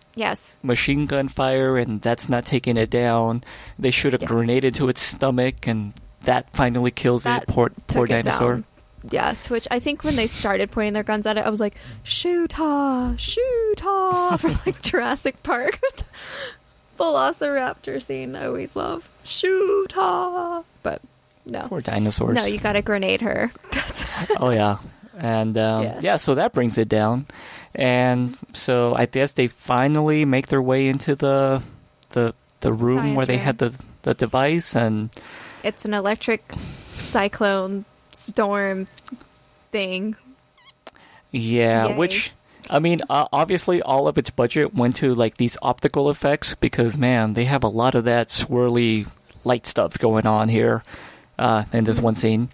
machine gun fire, and that's not taking it down. They shoot a grenade into its stomach, and that finally kills it. Poor dinosaur. Down. Yeah, to which I think when they started pointing their guns at it, I was like, shoot-ha, shoot-ha, for like Jurassic Park. Velociraptor scene I always love. Shoot-ha! But no. Poor dinosaurs. No, you gotta grenade her. Oh, yeah. And, so that brings it down. And so I guess they finally make their way into the room Science where they room. had the device, and... It's an electric cyclone storm thing. Yeah, Yay. which... I mean, obviously, all of its budget went to like these optical effects because, man, they have a lot of that swirly light stuff going on here in this one scene.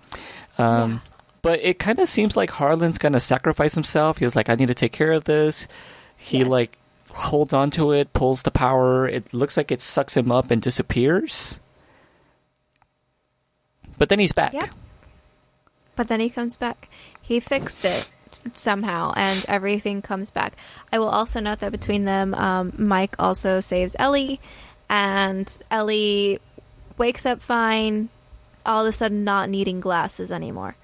But it kind of seems like Harlan's going to sacrifice himself. He was like, I need to take care of this. He like holds onto it, pulls the power. It looks like it sucks him up and disappears. But then he's back. Yep. But then he comes back. He fixed it somehow, and everything comes back. I will also note that between them, Mike also saves Ellie, and Ellie wakes up fine, all of a sudden not needing glasses anymore.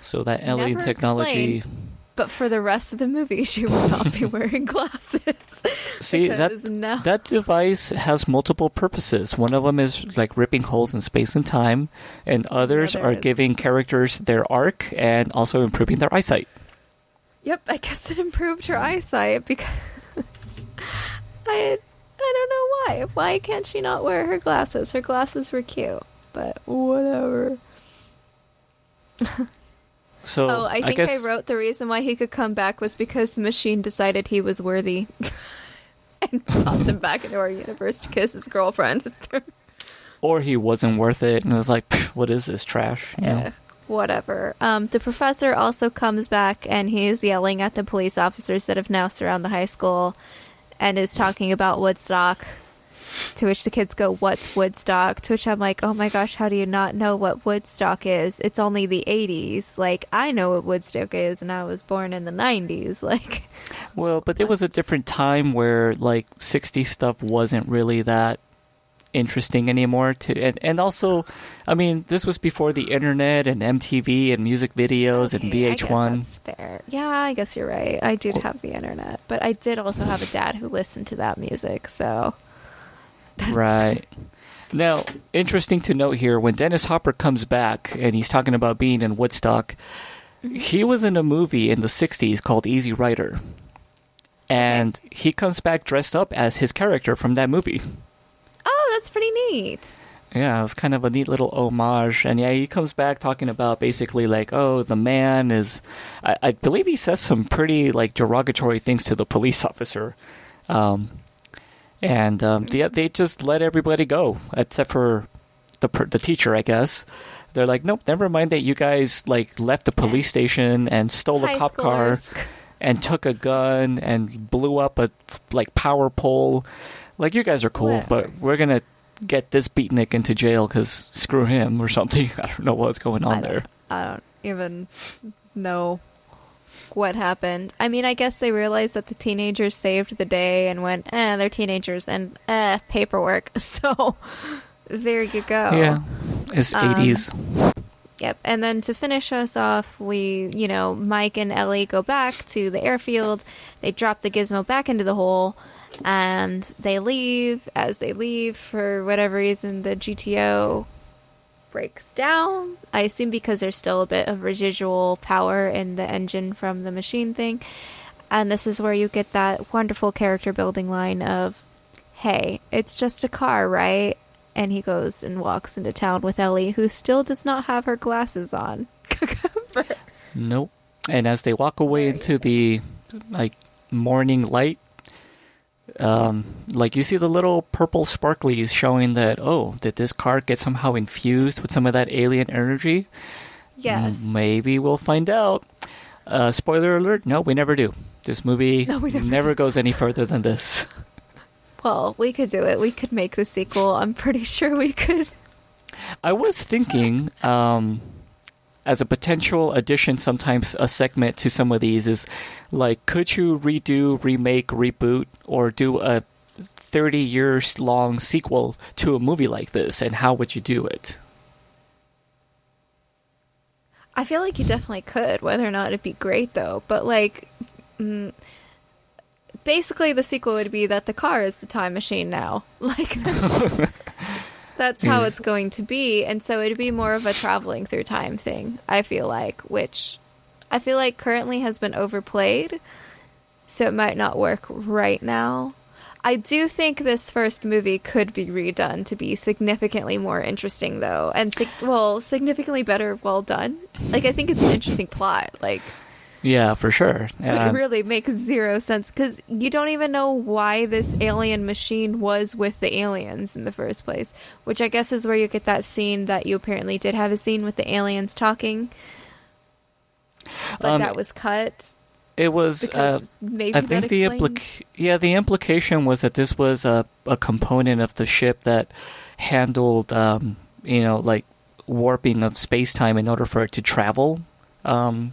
So that alien technology... But for the rest of the movie, she will not be wearing glasses. See, that device has multiple purposes. One of them is like ripping holes in space and time, and others are giving characters their arc and also improving their eyesight. Yep, I guess it improved her eyesight because I don't know why. Why can't she not wear her glasses? Her glasses were cute, but whatever. So I think I wrote the reason why he could come back was because the machine decided he was worthy and popped him back into our universe to kiss his girlfriend. Or he wasn't worth it and was like, what is this trash? Yeah, whatever. The professor also comes back and he's yelling at the police officers that have now surrounded the high school and is talking about Woodstock. To which the kids go, what's Woodstock? To which I'm like, oh my gosh, how do you not know what Woodstock is? It's only the 80s. Like, I know what Woodstock is, and I was born in the 90s. Like, well, but there was a different time where, like, 60s stuff wasn't really that interesting anymore. And also, I mean, this was before the internet and MTV and music videos and VH1. I guess that's fair. Yeah, I guess you're right. I did have the internet. But I did also have a dad who listened to that music, so... Right. Now, interesting to note here, when Dennis Hopper comes back and he's talking about being in Woodstock, he was in a movie in the 60s called Easy Rider. And he comes back dressed up as his character from that movie. Oh, that's pretty neat. Yeah, it was kind of a neat little homage. And yeah, he comes back talking about basically like, oh, the man is... I believe he says some pretty like derogatory things to the police officer. And they just let everybody go, except for the teacher, I guess. They're like, nope, never mind that you guys like left the police station and stole a cop car and took a gun and blew up a like power pole. Like, you guys are cool, but we're going to get this beatnik into jail because screw him or something. I don't know what's going on there. I don't even know what happened. I mean, I guess they realized that the teenagers saved the day and went, they're teenagers and paperwork. So there you go. Yeah, it's 80s. Yep. And then to finish us off, Mike and Ellie go back to the airfield. They drop the gizmo back into the hole and they leave. As they leave, for whatever reason, the GTO breaks down. I assume because there's still a bit of residual power in the engine from the machine thing. And this is where you get that wonderful character building line of, hey, it's just a car, right? And he goes and walks into town with Ellie, who still does not have her glasses on. Nope. And as they walk away into the like morning light, like you see the little purple sparklies showing that, oh, did this car get somehow infused with some of that alien energy? Yes. Maybe we'll find out. Spoiler alert, no, we never do. This movie never goes any further than this. Well, we could do it. We could make the sequel. I'm pretty sure we could. I was thinking, as a potential addition, sometimes a segment to some of these is like, could you redo, remake, reboot, or do a 30 years long sequel to a movie like this, and how would you do it? I feel like you definitely could, whether or not it'd be great though. But like, basically the sequel would be that the car is the time machine now. Like, that's how it's going to be. And so it'd be more of a traveling through time thing, I feel like, which I feel like currently has been overplayed. So it might not work right now. I do think this first movie could be redone to be significantly more interesting, though. And, significantly better well done. Like, I think it's an interesting plot. Like, Yeah, for sure. But it really makes zero sense because you don't even know why this alien machine was with the aliens in the first place, which I guess is where you get that scene that you apparently did have a scene with the aliens talking, but that was cut. It was, maybe I think the implication was that this was a component of the ship that handled, like warping of space-time in order for it to travel. The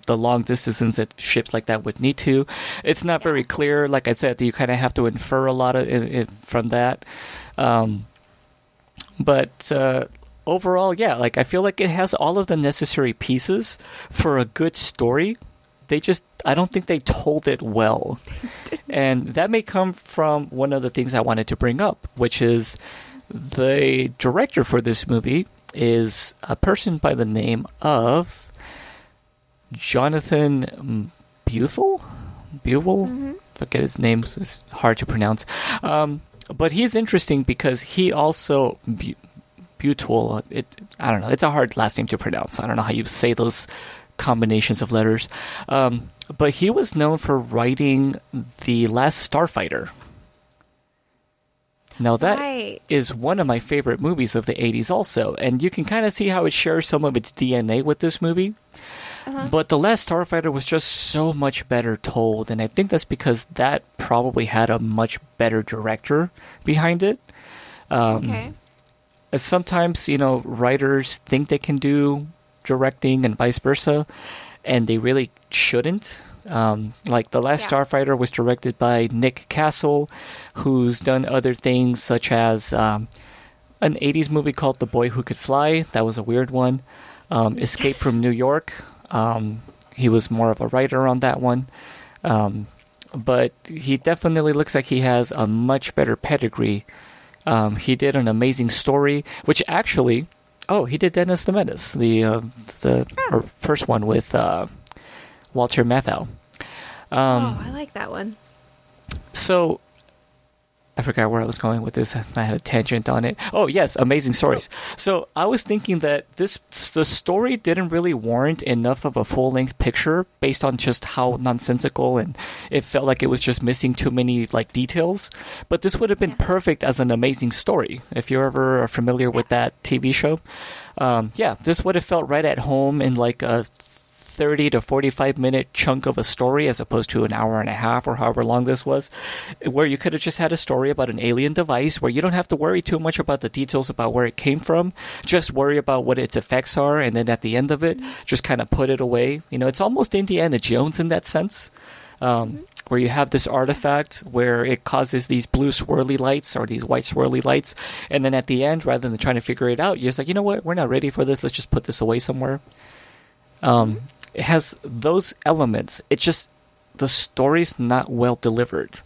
long distances that ships like that would need to. It's not very clear. Like I said, you kind of have to infer a lot of it from that. But overall, yeah, like I feel like it has all of the necessary pieces for a good story. I don't think they told it well. And that may come from one of the things I wanted to bring up, which is the director for this movie is a person by the name of Jonathan Buell? Forget his name, it's hard to pronounce. But he's interesting because he also Buell, I don't know, it's a hard last name to pronounce. I don't know how you say those combinations of letters. But he was known for writing The Last Starfighter. Now that is one of my favorite movies of the 80s also, and you can kind of see how it shares some of its DNA with this movie. But The Last Starfighter was just so much better told, and I think that's because that probably had a much better director behind it. Sometimes, writers think they can do directing and vice versa, and they really shouldn't. Like The Last Starfighter was directed by Nick Castle, who's done other things such as an 80s movie called The Boy Who Could Fly. That was a weird one. Escape from New York. He was more of a writer on that one. But he definitely looks like he has a much better pedigree. He did An Amazing Story, which actually... Oh, he did Dennis the Menace, the first one with Walter Matthau. I like that one. So, I forgot where I was going with this. I had a tangent on it. Oh, yes, Amazing Stories. So, I was thinking that the story didn't really warrant enough of a full-length picture based on just how nonsensical, and it felt like it was just missing too many details. But this would have been perfect as an amazing story. If you're ever familiar with that TV show, this would have felt right at home in like a 30 to 45 minute chunk of a story as opposed to an hour and a half or however long this was, where you could have just had a story about an alien device where you don't have to worry too much about the details about where it came from, just worry about what its effects are, and then at the end of it, just kind of put it away. It's almost Indiana Jones in that sense, where you have this artifact where it causes these blue swirly lights or these white swirly lights, and then at the end, rather than trying to figure it out, you're just like, you know what, we're not ready for this, let's just put this away somewhere. It has those elements. It's just the story's not well delivered.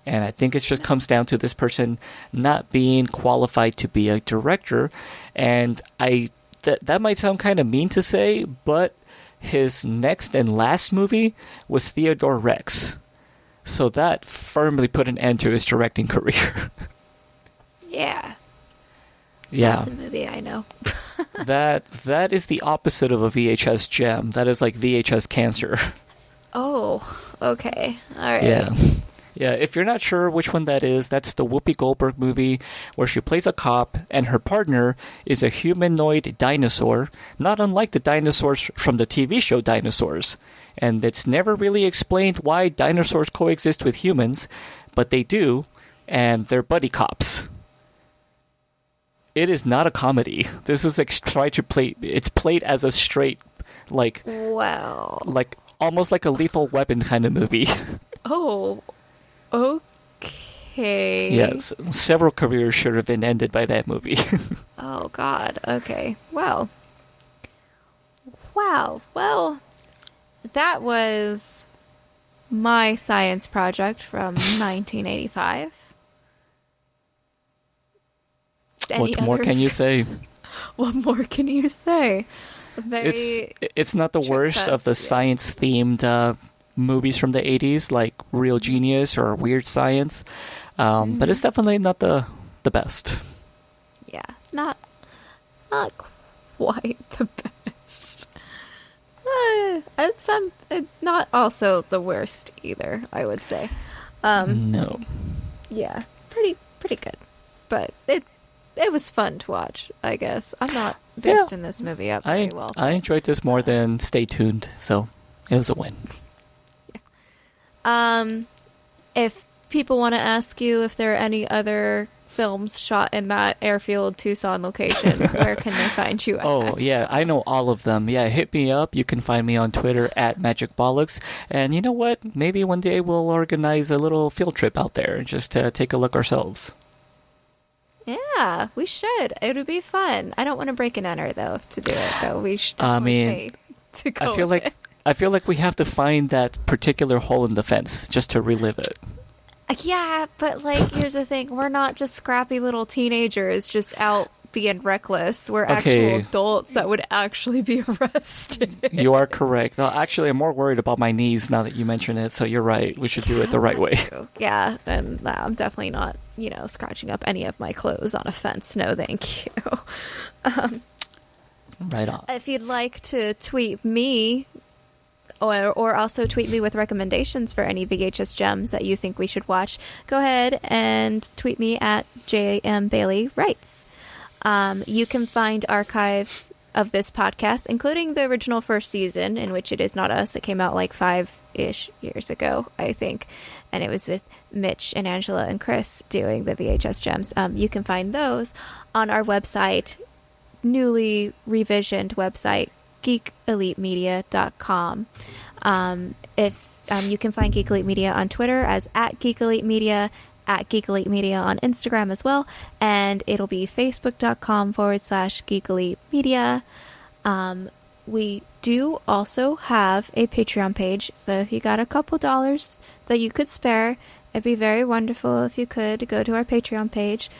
And I think it just comes down to this person not being qualified to be a director. And that might sound kind of mean to say, but his next and last movie was Theodore Rex. So that firmly put an end to his directing career. Yeah. Yeah. That's a movie I know. That is the opposite of a VHS gem. That is like VHS cancer. Oh, okay. All right. Yeah, if you're not sure which one that is, that's the Whoopi Goldberg movie where she plays a cop and her partner is a humanoid dinosaur, not unlike the dinosaurs from the TV show Dinosaurs. And it's never really explained why dinosaurs coexist with humans, but they do, and they're buddy cops. It is not a comedy. This is it's played as a straight, almost like a Lethal Weapon kind of movie. Oh, okay. Yes, several careers should have been ended by that movie. Oh, God. Okay. Wow. Well, that was my science project from 1985. What more can you say? What more can you say? It's not the worst of the science-themed movies from the 80s, like Real Genius or Weird Science, but it's definitely not the best. Yeah, not quite the best. It's not also the worst either, I would say. No. Yeah, pretty good. But it was fun to watch, I guess. I'm not boosting this movie up very well. I enjoyed this more than Stay Tuned, so it was a win. Yeah. If people want to ask you if there are any other films shot in that airfield Tucson location, where can they find you at? Oh, yeah, I know all of them. Yeah, hit me up. You can find me on Twitter at MagicBollocks. And you know what? Maybe one day we'll organize a little field trip out there just to take a look ourselves. Yeah, we should. It would be fun. I don't want to break and enter, though, to do it, though. We should pay to go I feel like we have to find that particular hole in the fence just to relive it. Yeah, but, here's the thing. We're not just scrappy little teenagers just out being reckless. We're actual adults that would actually be arrested. You are correct. No, actually, I'm more worried about my knees now that you mention it, so you're right. We should do it the right way. Yeah, and I'm definitely not, scratching up any of my clothes on a fence. No, thank you. Right on. If you'd like to tweet me, or also tweet me with recommendations for any VHS gems that you think we should watch, go ahead and tweet me at JMBaileyWrites. You can find archives of this podcast, including the original first season, in which it is not us. It came out 5-ish years ago, I think. And it was with Mitch and Angela and Chris doing the VHS gems. You can find those on our website, newly revisioned website, geekelitemedia.com. If you can find Geek Elite Media on Twitter as at Geek Elite Media, at Geek Elite Media on Instagram as well, and it'll be facebook.com/Geek Elite Media. We do also have a Patreon page, so if you got a couple dollars that you could spare, it'd be very wonderful if you could go to our Patreon page,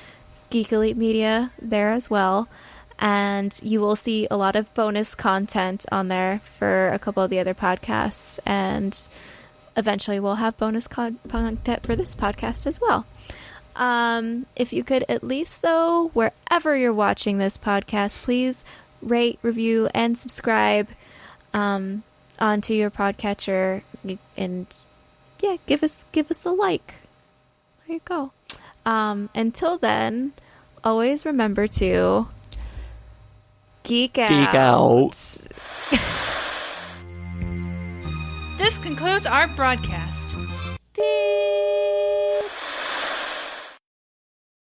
Geek Elite Media, there as well. And you will see a lot of bonus content on there for a couple of the other podcasts. And eventually we'll have bonus content for this podcast as well. If you could at least, though, wherever you're watching this podcast, please rate, review, and subscribe onto your podcatcher. And, yeah, give us a like. There you go. Until then, always remember to... Geek out. Geek out. This concludes our broadcast. Beep.